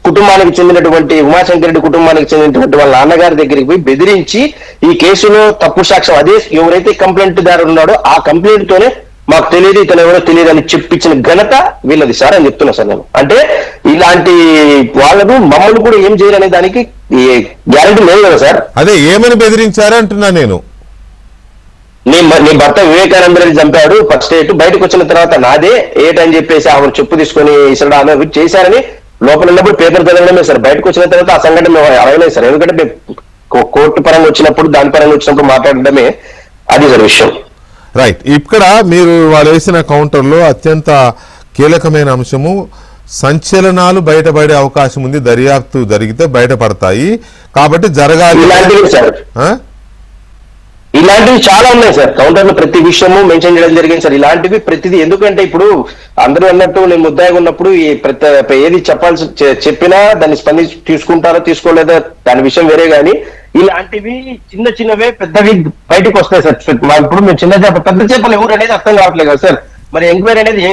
కుటుంబానికి చెందినటువంటి ఉమాశంకర్ రెడ్డి కుటుంబానికి చెందినటువంటి వాళ్ళ నాన్నగారి దగ్గరికి పోయి బెదిరించి ఈ కేసులో తప్పు సాక్ష్యం అదే ఎవరైతే కంప్లైంట్ దారు ఉన్నాడో ఆ కంప్లైంట్ తోనే మాకు తెలియదు, ఇతను ఎవరో తెలియదు అని చెప్పించిన ఘనత వీళ్ళది సార్ అని చెప్తున్నా సార్ నేను. అంటే ఇలాంటి వాళ్ళను మమ్మల్ని కూడా ఏం చేయాలనే దానికి ఈ గ్యారంటీ లేదు కదా సార్. అదే ఏమని బెదిరించారు అంటున్నా నేను. నీ భర్త వివేకానంద రెడ్డి చంపాడు ఫస్ట్ ఎయిట్, బయటకు వచ్చిన తర్వాత నాదే ఏటని చెప్పేసి ఆమె చెప్పు తీసుకొని ఇసడు ఆమె చేశారని లోపల ఉన్నప్పుడు పేపర్ చదవడమే సార్. బయటకు వచ్చిన తర్వాత ఆ సంఘటన మేము అడగలేదు సార్. ఎందుకంటే మేము కోర్టు పరంగా వచ్చినప్పుడు దాని పరంగా వచ్చినప్పుడు మాట్లాడడమే అది సార్ విషయం. రైట్. ఇక్కడ మీరు వాళ్ళు వేసిన కౌంటర్లో అత్యంత కీలకమైన అంశము సంచలనాలు బయటపడే అవకాశం ఉంది, దర్యాప్తు జరిగితే బయటపడతాయి కాబట్టి జరగాలి. ఇలాంటివి సార్ ఇలాంటివి చాలా ఉన్నాయి సార్. కౌంటర్ లో ప్రతి విషయము మెన్షన్ చేయడం జరిగింది సార్. ఇలాంటివి ప్రతిదీ, ఎందుకంటే ఇప్పుడు అందరూ అన్నట్టు నేను ముద్దాయిగా ఉన్నప్పుడు ఏది చెప్పాల్సి చెప్పినా దాన్ని స్పందించి తీసుకుంటారో తీసుకోలేదో దాని విషయం వేరే గానీ ఇలాంటివి చిన్న చిన్నవే పెద్దవి బయటకు వస్తాయి సార్. ఇప్పుడు మేము చిన్న చేప పెద్ద చేపలు ఎవరు అనేది అర్థం కావట్లేదు కదా సార్. మరి ఎంక్వైరీ అనేది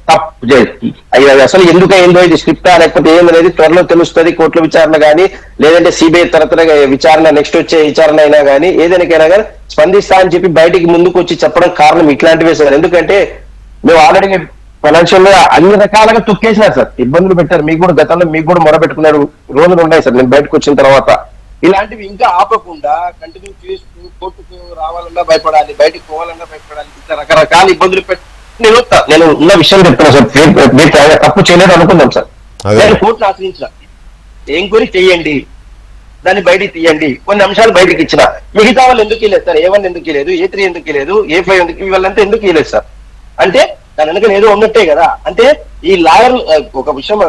తప్పు అసలు ఎందుకు అయిందో, ఇది స్క్రిప్టా లేకపోతే ఏందనేది త్వరలో తెలుస్తుంది. కోర్టుల విచారణ కానీ లేదంటే సిబిఐ తరతర విచారణ నెక్స్ట్ వచ్చే విచారణ అయినా కానీ ఏదైనా కానీ స్పందిస్తా అని చెప్పి బయటికి ముందుకు వచ్చి చెప్పడం కారణం ఇట్లాంటివే సార్. ఎందుకంటే మేము ఆల్రెడీ ఫైనాన్షియల్ గా అన్ని రకాలుగా తొక్కేసినారు సార్, ఇబ్బందులు పెట్టారు. మీకు కూడా గతంలో మీకు కూడా మొరబెట్టుకున్నారు రోజులు ఉన్నాయి సార్. నేను బయటకు వచ్చిన తర్వాత ఇలాంటివి ఇంకా ఆపకుండా కంటిన్యూ చేస్తూ కోర్టుకు రావాలన్నా భయపడాలి, బయటకు పోవాలన్నా భయపడాలి, ఇంకా రకరకాల ఇబ్బందులు పెట్టి నేను ఉన్న విషయం చెప్తున్నా సార్. మీరు తప్పు చేయలేదు అనుకుందాం సార్. నేను కోర్టును ఆశ్రయించిన ఎంక్వైరీ చేయండి, దాన్ని బయటికి తీయండి, కొన్ని అంశాలు బయటకి ఇచ్చిన. మిగతా వాళ్ళు ఎందుకు ఇవ్వలేదు సార్? A1 ఎందుకు ఇవ్వలేదు, A3 ఎందుకు ఇవ్వలేదు, A5 ఎందుకు ఇవ్వాలంటే ఎందుకు ఇవ్వలేదు సార్? అంటే దాని వెనక ఏదో ఉన్నట్టే కదా. అంటే ఈ లాయర్ ఒక విషయం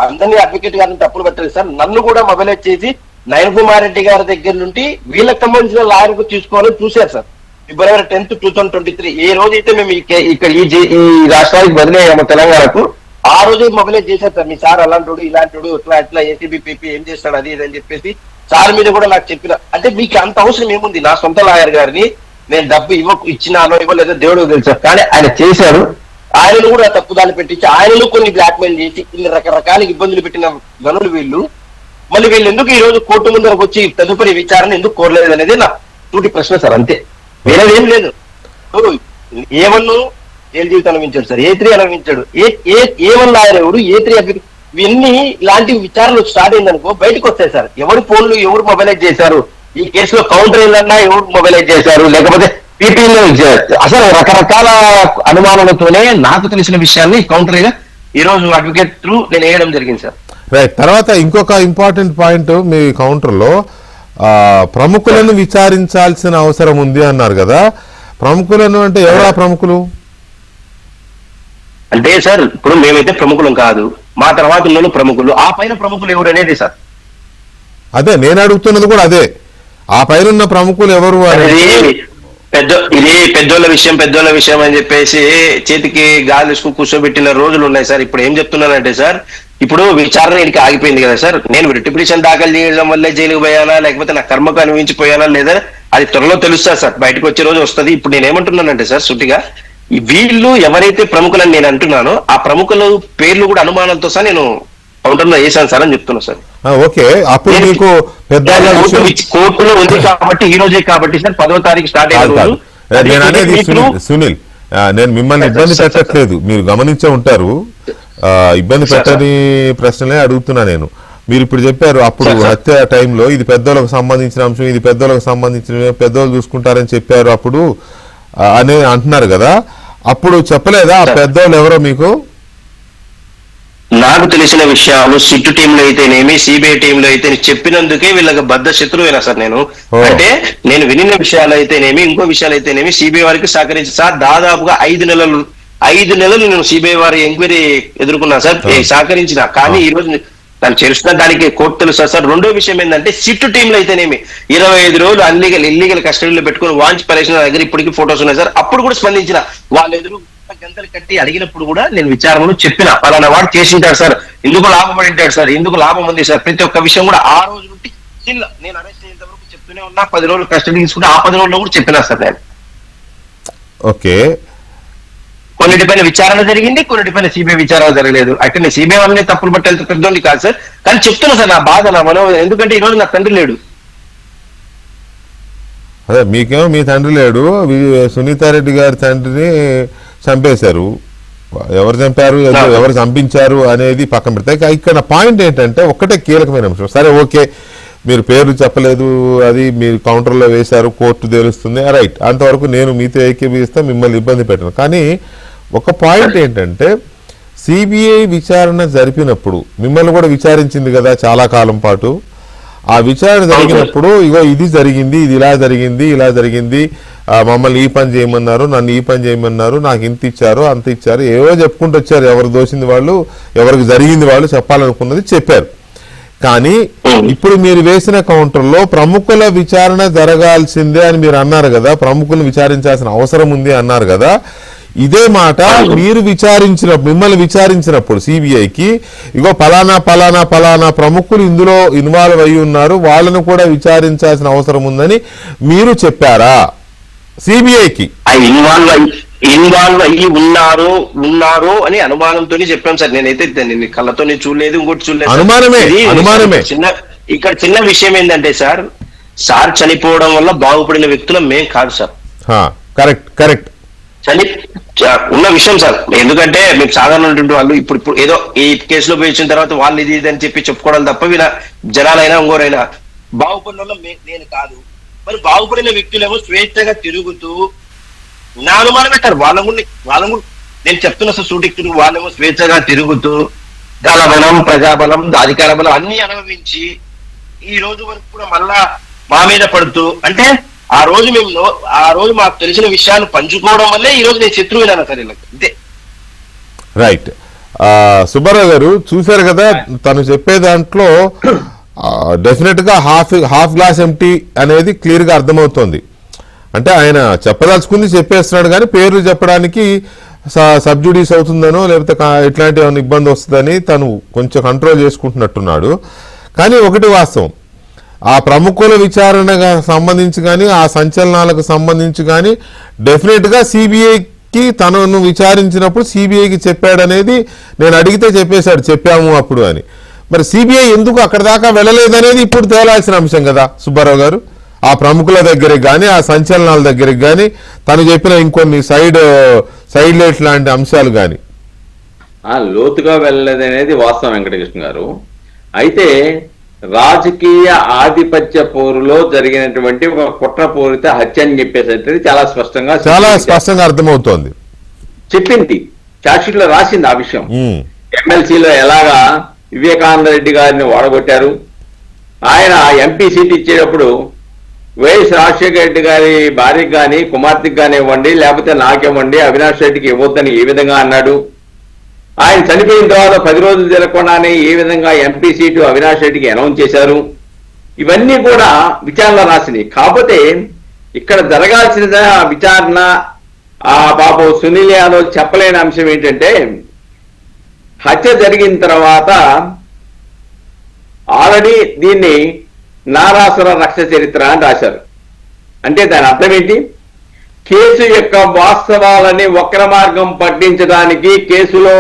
అందరినీ అడ్వకేట్ గారిని తప్పులు పెట్టలేదు సార్. నన్ను కూడా మొబైలైజ్ చేసి నయన్ కుమార్ రెడ్డి గారి దగ్గర నుండి వీళ్ళకి సంబంధించిన లాయర్ కు తీసుకోవాలని చూశారు సార్. February 10th, 2023 ఏ రోజైతే మేము ఇక్కడ ఈ రాష్ట్రానికి బదిలయ్యాము తెలంగాణకు, ఆ రోజే మొబైలైజ్ చేశారు సార్. మీ సార్ అలాంటి ఇలాంటి ఇట్లా ఏసీబీ పీపీ ఏం చేస్తాడు అది అని చెప్పేసి సార్ మీద కూడా నాకు చెప్పిన. అంటే మీకు అంత అవసరం ఏముంది? నా సొంత లాయర్ గారిని నేను డబ్బు ఇచ్చినానో ఇవ్వలేదో దేవుడు తెలుసు, కానీ ఆయన చేశారు. ఆయనను కూడా తప్పుదాలు పెట్టించి ఆయనను కొన్ని బ్లాక్మెయిల్ చేసి ఇన్ని రకరకాల ఇబ్బందులు పెట్టిన గనులు వీళ్ళు. మళ్ళీ వీళ్ళు ఎందుకు ఈ రోజు కోర్టు ముందరకు వచ్చి తదుపరి విచారణ ఎందుకు కోరలేదు అనేది నా సూటి ప్రశ్న సార్. అంతే, వేరేదేం లేదు. A1 జైలు జీవితం అనుభవించాడు సార్, A3 అనుభవించాడు. A1 లాయర్ ఎవరు, A3 ఇవన్నీ ఇలాంటి విచారణలు స్టార్ట్ అయిందనుకో బయటకు వస్తాయి సార్. ఎవరు ఫోన్లు ఎవరు మొబైలైజ్ చేశారు, ఈ కేసులో కౌంటర్ ఏందన్నా ఎవరు మొబైలైజ్ చేశారు, లేకపోతే పీపీలో అసలు రకరకాల అనుమానాలతోనే నాకు తెలిసిన విషయాన్ని కౌంటర్ గా ఈ రోజు అడ్వకేట్ త్రూ నేను వేయడం జరిగింది సార్. రైట్. తర్వాత ఇంకొక ఇంపార్టెంట్ పాయింట్ మీ కౌంటర్లో ప్రముఖులను విచారించాల్సిన అవసరం ఉంది అన్నారు కదా. ప్రముఖులను అంటే ఎవరా ప్రముఖులు? అంటే సార్ ఇప్పుడు మేమైతే ప్రముఖులం కాదు, మా తర్వాత ఉన్న ప్రముఖులు, ఆ పైన ప్రముఖులు ఎవరు అనేది సార్. అదే నేను అడుగుతున్నది కూడా అదే, ఆ పైన ఉన్న ప్రముఖులు ఎవరు అనేది. ఇది పెద్దోళ్ళ విషయం అని చెప్పేసి చేతికి గాలి తీసుకుని కూర్చోబెట్టిన రోజులు ఉన్నాయి సార్. ఇప్పుడు ఏం చెప్తున్నానంటే సార్, ఇప్పుడు విచారణ ఇక్కడికి ఆగిపోయింది కదా సార్. నేను రిట్ పిటిషన్ దాఖలు చేయడం వల్లే జైలుకు పోయానా లేకపోతే నా కర్మకు అనుభవించిపోయానా లేదా అది త్వరలో తెలుస్తుంది సార్. బయటకు వచ్చే రోజు వస్తుంది. ఇప్పుడు నేను ఏమంటున్నానంటే సార్ సుట్టిగా వీళ్ళు ఎవరైతే ప్రముఖులని నేను అంటున్నానో ఆ ప్రముఖుల పేర్లు కూడా అనుమానంతో సార్ నేను కౌంటర్లో వేసాను సార్ అని చెప్తున్నా సార్. ఓకే, అప్పుడు మీకు కోర్టులో ఉంది కాబట్టి ఈ రోజే కాబట్టి సార్ 10వ తారీఖు స్టార్ట్ అయ్యారు. నేను అనేది సునీల్, నేను మిమ్మల్ని ఇబ్బంది పెట్టట్లేదు, మీరు గమనించే ఉంటారు. ఇబ్బంది పెట్టని ప్రశ్నలే అడుగుతున్నా నేను. మీరు ఇప్పుడు చెప్పారు అప్పుడు హత్య టైంలో ఇది పెద్దోళ్ళకు సంబంధించిన అంశం, ఇది పెద్దోళ్ళకు సంబంధించిన పెద్దోళ్ళు చూసుకుంటారని చెప్పారు అప్పుడు అని అంటున్నారు కదా. అప్పుడు చెప్పలేదా ఆ పెద్దోళ్ళు ఎవరో మీకు? నాకు తెలిసిన విషయాలు సిట్టు టీంలో అయితేనేమి సిబిఐ టీంలో అయితే చెప్పినందుకే వీళ్ళకి బద్ద శత్రువేనా సార్ నేను. అంటే నేను వినిన విషయాలు అయితేనేమి ఇంకో విషయాలు అయితేనేమి సిబిఐ వారికి సహకరించి సార్ దాదాపుగా 5 నెలలు నేను సిబిఐ వారి ఎంక్వైరీ ఎదుర్కొన్నా సార్, సహకరించిన. కానీ ఈ రోజు దాన్ని చేస్తున్న దానికి కోర్టు తెలుసా సార్. రెండో విషయం ఏంటంటే సిట్టు టీంలో అయితేనేమి 25 రోజులు ఇల్లీగల్ కస్టడీలో పెట్టుకుని వాంచ్ పరేషన్ దగ్గర ఇప్పటికీ ఫోటోస్ ఉన్నాయి సార్. అప్పుడు కూడా స్పందించిన. వాళ్ళ ఎదురు గంటలు కట్టి అడిగినప్పుడు కూడా నేను విచారణలో చెప్పిన పలానా వాడు చేసింటాడు సార్, ఎందుకు లాభపడి ఉంటాడు సార్, ఎందుకు లాభం ఉంది సార్, ప్రతి ఒక్క విషయం కూడా ఆ రోజు నుండి నేను అరెస్ట్ అయ్యేంత వరకు చెప్తూనే ఉన్నా. 10 రోజులు కస్టడీ తీసుకుంటే ఆ 10 రోజుల్లో కూడా చెప్పినా సార్ నేను. ఓకే, కొన్నిటిపైన విచారణ జరిగింది, కొన్నిటిపైన సిబిఐ విచారణ జరగలేదు. అంటే నేను సిబిఐ వాళ్ళని తప్పులు పట్టేంత పెద్దోండి కాదు సార్, కానీ చెప్తున్నా సార్ నా బాధ నా మనోవేదన. ఎందుకంటే ఈ రోజు నా తండ్రి లేడు. అదే మీకేమో మీ తండ్రి లేడు, సునీతారెడ్డి గారి తండ్రిని చంపేశారు. ఎవరు చంపారు, ఎవరు చంపించారు అనేది పక్కన పెడతాయి. ఇక్కడ పాయింట్ ఏంటంటే ఒక్కటే కీలకమైన అంశం. సరే ఓకే, మీరు పేర్లు చెప్పలేదు, అది మీరు కౌంటర్లో వేశారు, కోర్టు తెలుస్తుంది, రైట్, అంతవరకు నేను మీతో ఏకీభవిస్తా, మిమ్మల్ని ఇబ్బంది పెట్టను. కానీ ఒక పాయింట్ ఏంటంటే సిబిఐ విచారణ జరిపినప్పుడు మిమ్మల్ని కూడా విచారించింది కదా చాలా కాలం పాటు. ఆ విచారణ జరిగినప్పుడు ఇగో ఇది జరిగింది, ఇది ఇలా జరిగింది, ఇలా జరిగింది, మమ్మల్ని ఈ పని చేయమన్నారు, నన్ను ఈ పని చేయమన్నారు, నాకు ఇంత ఇచ్చారు, అంత ఇచ్చారు, ఏవో చెప్పుకుంటూ వచ్చారు. ఎవరు దోసింది వాళ్ళు, ఎవరికి జరిగింది వాళ్ళు చెప్పాలనుకున్నది చెప్పారు. కానీ ఇప్పుడు మీరు వేసిన కౌంటర్లో ప్రముఖుల విచారణ జరగాల్సిందే అని మీరు అన్నారు కదా, ప్రముఖులను విచారించాల్సిన అవసరం ఉంది అన్నారు కదా. ఇదే మాట మీరు మిమ్మల్ని విచారించినప్పుడు సిబిఐకి ఇగో పలానా ప్రముఖులు ఇందులో ఇన్వాల్వ్ అయి ఉన్నారు, వాళ్ళను కూడా విచారించాల్సిన అవసరం ఉందని మీరు చెప్పారా సిబిఐకి? ఇన్వాల్వ్ అయ్యి ఉన్నారు అని అనుమానంతో చెప్పాం సార్. నేనైతే కళ్ళతో చూడలేదు, ఇంకోటి చూడలేదు. అనుమానమే. ఇక్కడ చిన్న విషయం ఏంటంటే సార్ చనిపోవడం వల్ల బాగుపడిన వ్యక్తులు మేం కాదు సార్. కరెక్ట్ ఉన్న విషయం సార్. ఎందుకంటే మేము సాధారణ వాళ్ళు ఇప్పుడు ఏదో ఈ కేసులో పోయి వచ్చిన తర్వాత వాళ్ళు ఇది అని చెప్పి చెప్పుకోవడం తప్ప జనాలైనా ఇంకోరైనా బాగుపడిన వాళ్ళు నేను కాదు. మరి బాగుపడిన వ్యక్తులేమో స్వేచ్ఛగా తిరుగుతూ నా అనుమానం పెట్టారు. వాళ్ళ నేను చెప్తున్నా సార్ సూటిక్తులు, వాళ్ళేమో స్వేచ్ఛగా తిరుగుతూ దళబలం, ప్రజాబలం, అధికార బలం అన్ని అనుభవించి ఈ రోజు వరకు కూడా మళ్ళా మా మీద పడుతూ, అంటే ఆ రోజు మాకు తెలిసిన విషయాలు పంచుకోవడం వల్లే ఈ రోజు నేను శత్రువునాను సార్ ఇలా. అంతే. రైట్. సుబ్బారావు గారు చూశారు కదా, తను చెప్పే దాంట్లో డెఫినెట్ గా హాఫ్ గ్లాస్ ఎంటీ అనేది క్లియర్ గా అర్థమవుతోంది. అంటే ఆయన చెప్పదలుచుకుంది చెప్పేస్తున్నాడు, కానీ పేర్లు చెప్పడానికి సబ్జుడీస్ అవుతుందనో లేకపోతే ఇట్లాంటి ఏమైనా ఇబ్బంది వస్తుందని తను కొంచెం కంట్రోల్ చేసుకుంటున్నట్టున్నాడు. కానీ ఒకటి వాస్తవం, ఆ ప్రముఖుల విచారణకు సంబంధించి కానీ ఆ సంచలనాలకు సంబంధించి కానీ డెఫినెట్గా సిబిఐకి తనను విచారించినప్పుడు సిబిఐకి చెప్పాడనేది నేను అడిగితే చెప్పాము అప్పుడు అని. మరి సిబిఐ ఎందుకు అక్కడ దాకా వెళ్ళలేదనేది ఇప్పుడు తేలాల్సిన అంశం కదా సుబ్బారావు గారు. ఆ ప్రముఖుల దగ్గరికి కానీ ఆ సంచలనాల దగ్గరికి కానీ తను చెప్పిన ఇంకొన్ని సైడ్ లైట్ లాంటి అంశాలు కానీ లోతుగా వెళ్ళలేదనేది వాస్తవం వెంకటకృష్ణ గారు. అయితే రాజకీయ ఆధిపత్య పోరులో జరిగినటువంటి ఒక కుట్రపూరిత హత్య అని చెప్పేసి చాలా స్పష్టంగా అర్థమవుతోంది. చెప్పింది చార్జ్షీట్ లో రాసింది ఆ విషయం. ఎమ్మెల్సీలో ఎలాగా వివేకానంద రెడ్డి గారిని ఓడగొట్టారు, ఆయన ఎంపీ సీట్ ఇచ్చేటప్పుడు వైఎస్ రాజశేఖర రెడ్డి గారి భార్యకి కానీ కుమార్తెకి కానీ ఇవ్వండి, లేకపోతే నాకివ్వండి, అవినాష్ రెడ్డికి ఇవ్వద్దని ఏ విధంగా అన్నాడు. ఆయన చనిపోయిన తర్వాత 10 రోజులు జరగకుండానే ఏ విధంగా ఎంపీ సీటు అవినాష్ రెడ్డికి అనౌన్స్ చేశారు. ఇవన్నీ కూడా విచారణలో రాసినాయి. కాకపోతే ఇక్కడ జరగాల్సిన విచారణ ఆ బాబు సునీల్ యాదవ్ చెప్పలేని అంశం ఏంటంటే, హత్య జరిగిన తర్వాత ఆల్రెడీ దీన్ని నారాసుర రక్ష చరిత్ర అని రాశారు. అంటే దాని అర్థం ఏంటి? కేసు యొక్క వాస్తవాలని వక్ర మార్గం పట్టించడానికి, కేసులో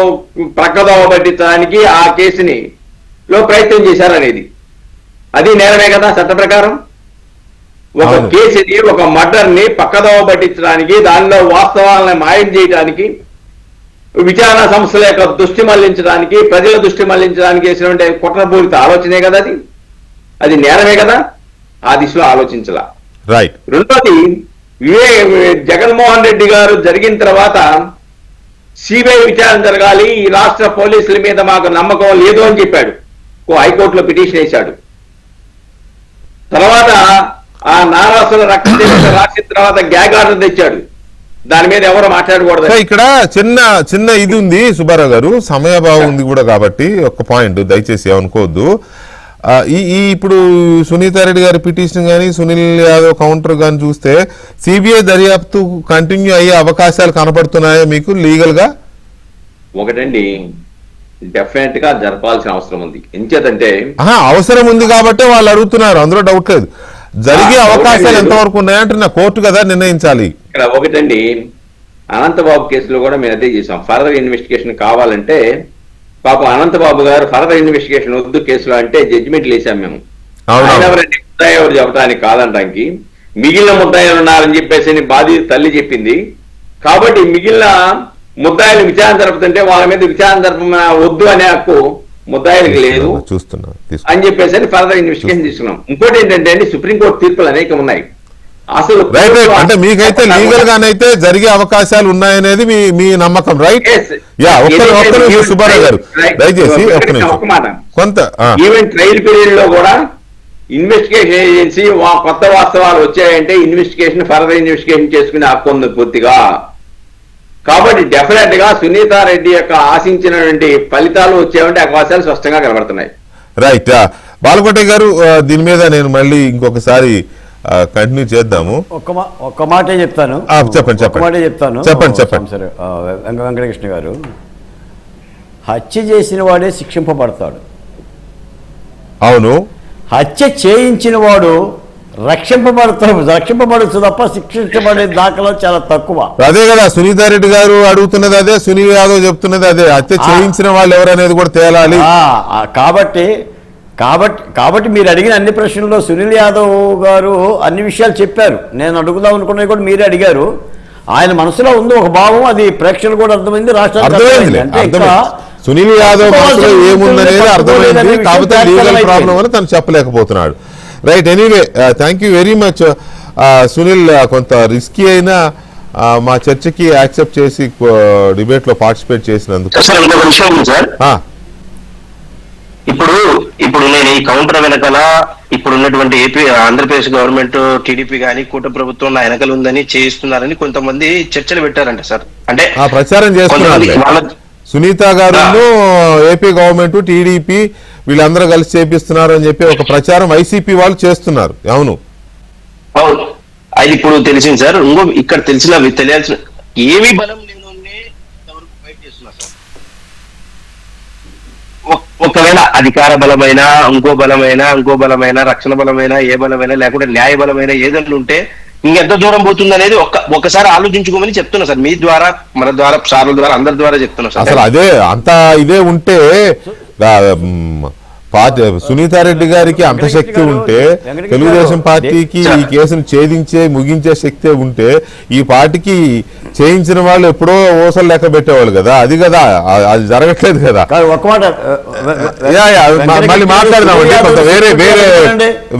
ప్రక్కదోవ పట్టించడానికి ఆ కేసుని ప్రయత్నం చేశారనేది అది నేరమే కదా చట్ట ప్రకారం. ఒక కేసుని, ఒక మర్డర్ ని పక్కదోవ పట్టించడానికి, దానిలో వాస్తవాలను మాయం చేయడానికి, విచారణ సంస్థల యొక్క దృష్టి మళ్లించడానికి, ప్రజల దృష్టి మళ్లించడానికి చేసినటువంటి కుట్రపూరిత ఆలోచనే కదా అది నేరమే కదా. ఆ దిశలో ఆలోచించాల. రైట్. రెండోది, జగన్మోహన్ రెడ్డి గారు జరిగిన తర్వాత సిబిఐ విచారణ జరగాలి, ఈ రాష్ట్ర పోలీసుల మీద మాకు నమ్మకం లేదు అని చెప్పాడు. హైకోర్టులో పిటిషన్ వేశాడు. తర్వాత ఆ నారాసుల రక్త రాసిన తర్వాత గ్యాగ్ ఆర్డర్ తెచ్చాడు. దాని మీద ఎవరు మాట్లాడకూడదు. ఇక్కడ చిన్న ఇది ఉంది సుబ్బారావు గారు, సమయభావం ఉంది కూడా కాబట్టి ఒక్క పాయింట్ దయచేసి ఏమనుకోవద్దు. ఇప్పుడు సునీతారెడ్డి గారి పిటిషన్ కానీ సునీల్ యాదవ్ కౌంటర్ కానీ చూస్తే సిబిఐ దర్యాప్తు కంటిన్యూ అయ్యే అవకాశాలు కనపడుతున్నాయా మీకు లీగల్ గా? ఒకటండి, డెఫినెట్ గా జరపాల్సిన అవసరం ఉంది. ఎంచేతంటే అవసరం ఉంది కాబట్టి వాళ్ళు అడుగుతున్నారు, అందులో డౌట్ లేదు. జరిగే అవకాశాలు ఎంతవరకు ఉన్నాయంటే కోర్టు కదా నిర్ణయించాలి. ఇక్కడ ఒకటండి, అనంతబాబు కేసులో కూడా మేము అదే చేసాం. ఫర్దర్ ఇన్వెస్టిగేషన్ కావాలంటే పాపం అనంతబాబు గారు ఫర్దర్ ఇన్వెస్టిగేషన్ వద్దు కేసులో అంటే జడ్జిమెంట్లు వేసాం మేము. ఆయన ఎవరండి ముద్దాయి ఎవరు చెప్పడానికి కాదంటానికి, మిగిలిన ముద్దాయిలు ఉన్నారని చెప్పేసి బాధిత తల్లి చెప్పింది. కాబట్టి మిగిలిన ముద్దాయిలు విచారణ జరుపుతుంటే వాళ్ళ మీద విచారణ జరప వద్దు అనే హక్కు ముద్దాయిలకు లేదు చూస్తున్నా అని చెప్పేసి ఫర్దర్ ఇన్వెస్టిగేషన్ తీసుకున్నాం. ఇంకోటి ఏంటంటే అండి, సుప్రీంకోర్టు తీర్పులు అనేకం ఉన్నాయి. అసలు రైట్ అంటే మీకైతే లీగల్ గానైతే జరిగే అవకాశాలు ఉన్నాయనేది మీ నమ్మకం, రైట్? యా, ఒక్క నిమిషం సుబ్బారావు గారు దయచేసి ఒక్క నిమిషం. కొంత ఈవెన్ ట్రయల్ పీరియడ్ లో కూడా ఇన్వెస్టిగేషన్ ఏజెన్సీ కొత్త వాస్తవాలు వచ్చాయంటే ఫర్దర్ ఇన్వెస్టిగేషన్ చేసుకునే హక్కు ఉంది పూర్తిగా. కాబట్టి డెఫినెట్ గా సునీతారెడ్డి యొక్క ఆశించినటువంటి ఫలితాలు వచ్చేవంటే అవకాశాలు స్పష్టంగా కనబడుతున్నాయి. రైట్. బాలకోట గారు దీని మీద నేను మళ్ళీ ఇంకొకసారి కంటిన్యూ చేద్దాము. ఒక్క మాటే చెప్తాను. చెప్పండి చెప్పండి సరే. వెంకటకృష్ణ గారు, హత్య చేసిన వాడే శిక్షింపబడతాడు. అవును, హత్య చేయించిన వాడు రక్షింపబడచ్చు తప్ప శిక్షించబడే దాఖలు చాలా తక్కువ. అదే కదా సునీతారెడ్డి గారు అడుగుతున్నది, అదే సునీల్ యాదవ్ చెప్తున్నది అదే. హత్య చేయించిన వాళ్ళు ఎవరనేది కూడా తేలాలి. కాబట్టి మీరు అడిగిన అన్ని ప్రశ్నల్లో సునీల్ యాదవ్ గారు అన్ని విషయాలు చెప్పారు. నేను అడుగుదాం అనుకున్నది కూడా మీరే అడిగారు. ఆయన మనసులో ఉంది ఒక భావం, అది ప్రేక్షకులు కూడా అర్థమైంది, రాష్ట్రానికి. సునీల్ యాదవ్ మనసులో ఏముందనేది అర్థమైంది, కాకపోతే లీగల్ ప్రాబ్లం అని తను చెప్పలేకపోతున్నాడు. Right. Anyway, thank you very much Sunil. కొంత రిస్కీ అయినా మా చర్చకి యాక్సెప్ట్ చేసి డిబేట్ లో పార్టిసిపేట్ చేసినందుకు. ఇప్పుడు నేను ఈ కౌంటర్ వెనకాల ఇప్పుడు ఉన్నటువంటి ఆంధ్రప్రదేశ్ గవర్నమెంట్, టీడీపీ గానీ కూటమి ప్రభుత్వం నా వెనకాల ఉందని చేయిస్తున్నారని కొంతమంది చర్చలు పెట్టారంట సార్. అంటే ప్రచారం చేస్తున్నారు. సునీత గారు, ఏపీ గవర్నమెంట్, టీడీపీ వీళ్ళందరూ కలిసి చేపిస్తున్నారు అని చెప్పి ఒక ప్రచారం వైసీపీ వాళ్ళు చేస్తున్నారు. అవును, అది ఇప్పుడు తెలిసింది సార్. ఇంకో ఇక్కడ తెలియాల్సిన ఏమీ బలం లేని ఫైట్ చేస్తున్నారు సార్. ఒకవేళ అధికార బలమైన ఇంకో బలమైన రక్షణ బలమైన ఏ బలమైనా లేకుంటే న్యాయ బలమైన ఏదైనా ఉంటే ఇంకెంత దూరం పోతుంది అనేది ఒక్కసారి ఆలోచించుకోమని చెప్తున్నా సార్. మీ ద్వారా, మన ద్వారా, సార్ల ద్వారా, అందరి ద్వారా చెప్తున్నా సార్. అసలు అదే అంత ఇదే ఉంటే సునీతారెడ్డి గారికి అంత శక్తి ఉంటే, తెలుగుదేశం పార్టీకి ఈ కేసును ముగించే శక్తి ఉంటే ఈ పార్టీకి చేయించిన వాళ్ళు ఎప్పుడో ఓసలు లెక్క పెట్టేవాళ్ళు కదా. అది కదా, అది జరగట్లేదు కదా. మళ్ళీ మాట్లాడదామండి, కొంత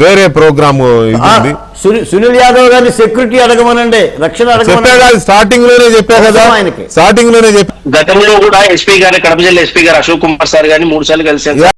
వేరే ప్రోగ్రామ్ ఇది. సునీల్ యాదవ్ గారిని సెక్యూరిటీ అడగమనండి, రక్షణ అడగమని స్టార్టింగ్ లోనే చెప్పా కదా. స్టార్టింగ్ లోనే చెప్పా. గతంలో కూడా ఎస్పీ గారు, కడప జిల్లా ఎస్పీ గారు అశోక్ కుమార్ సార్ గారిని 3 సార్లు కలిసి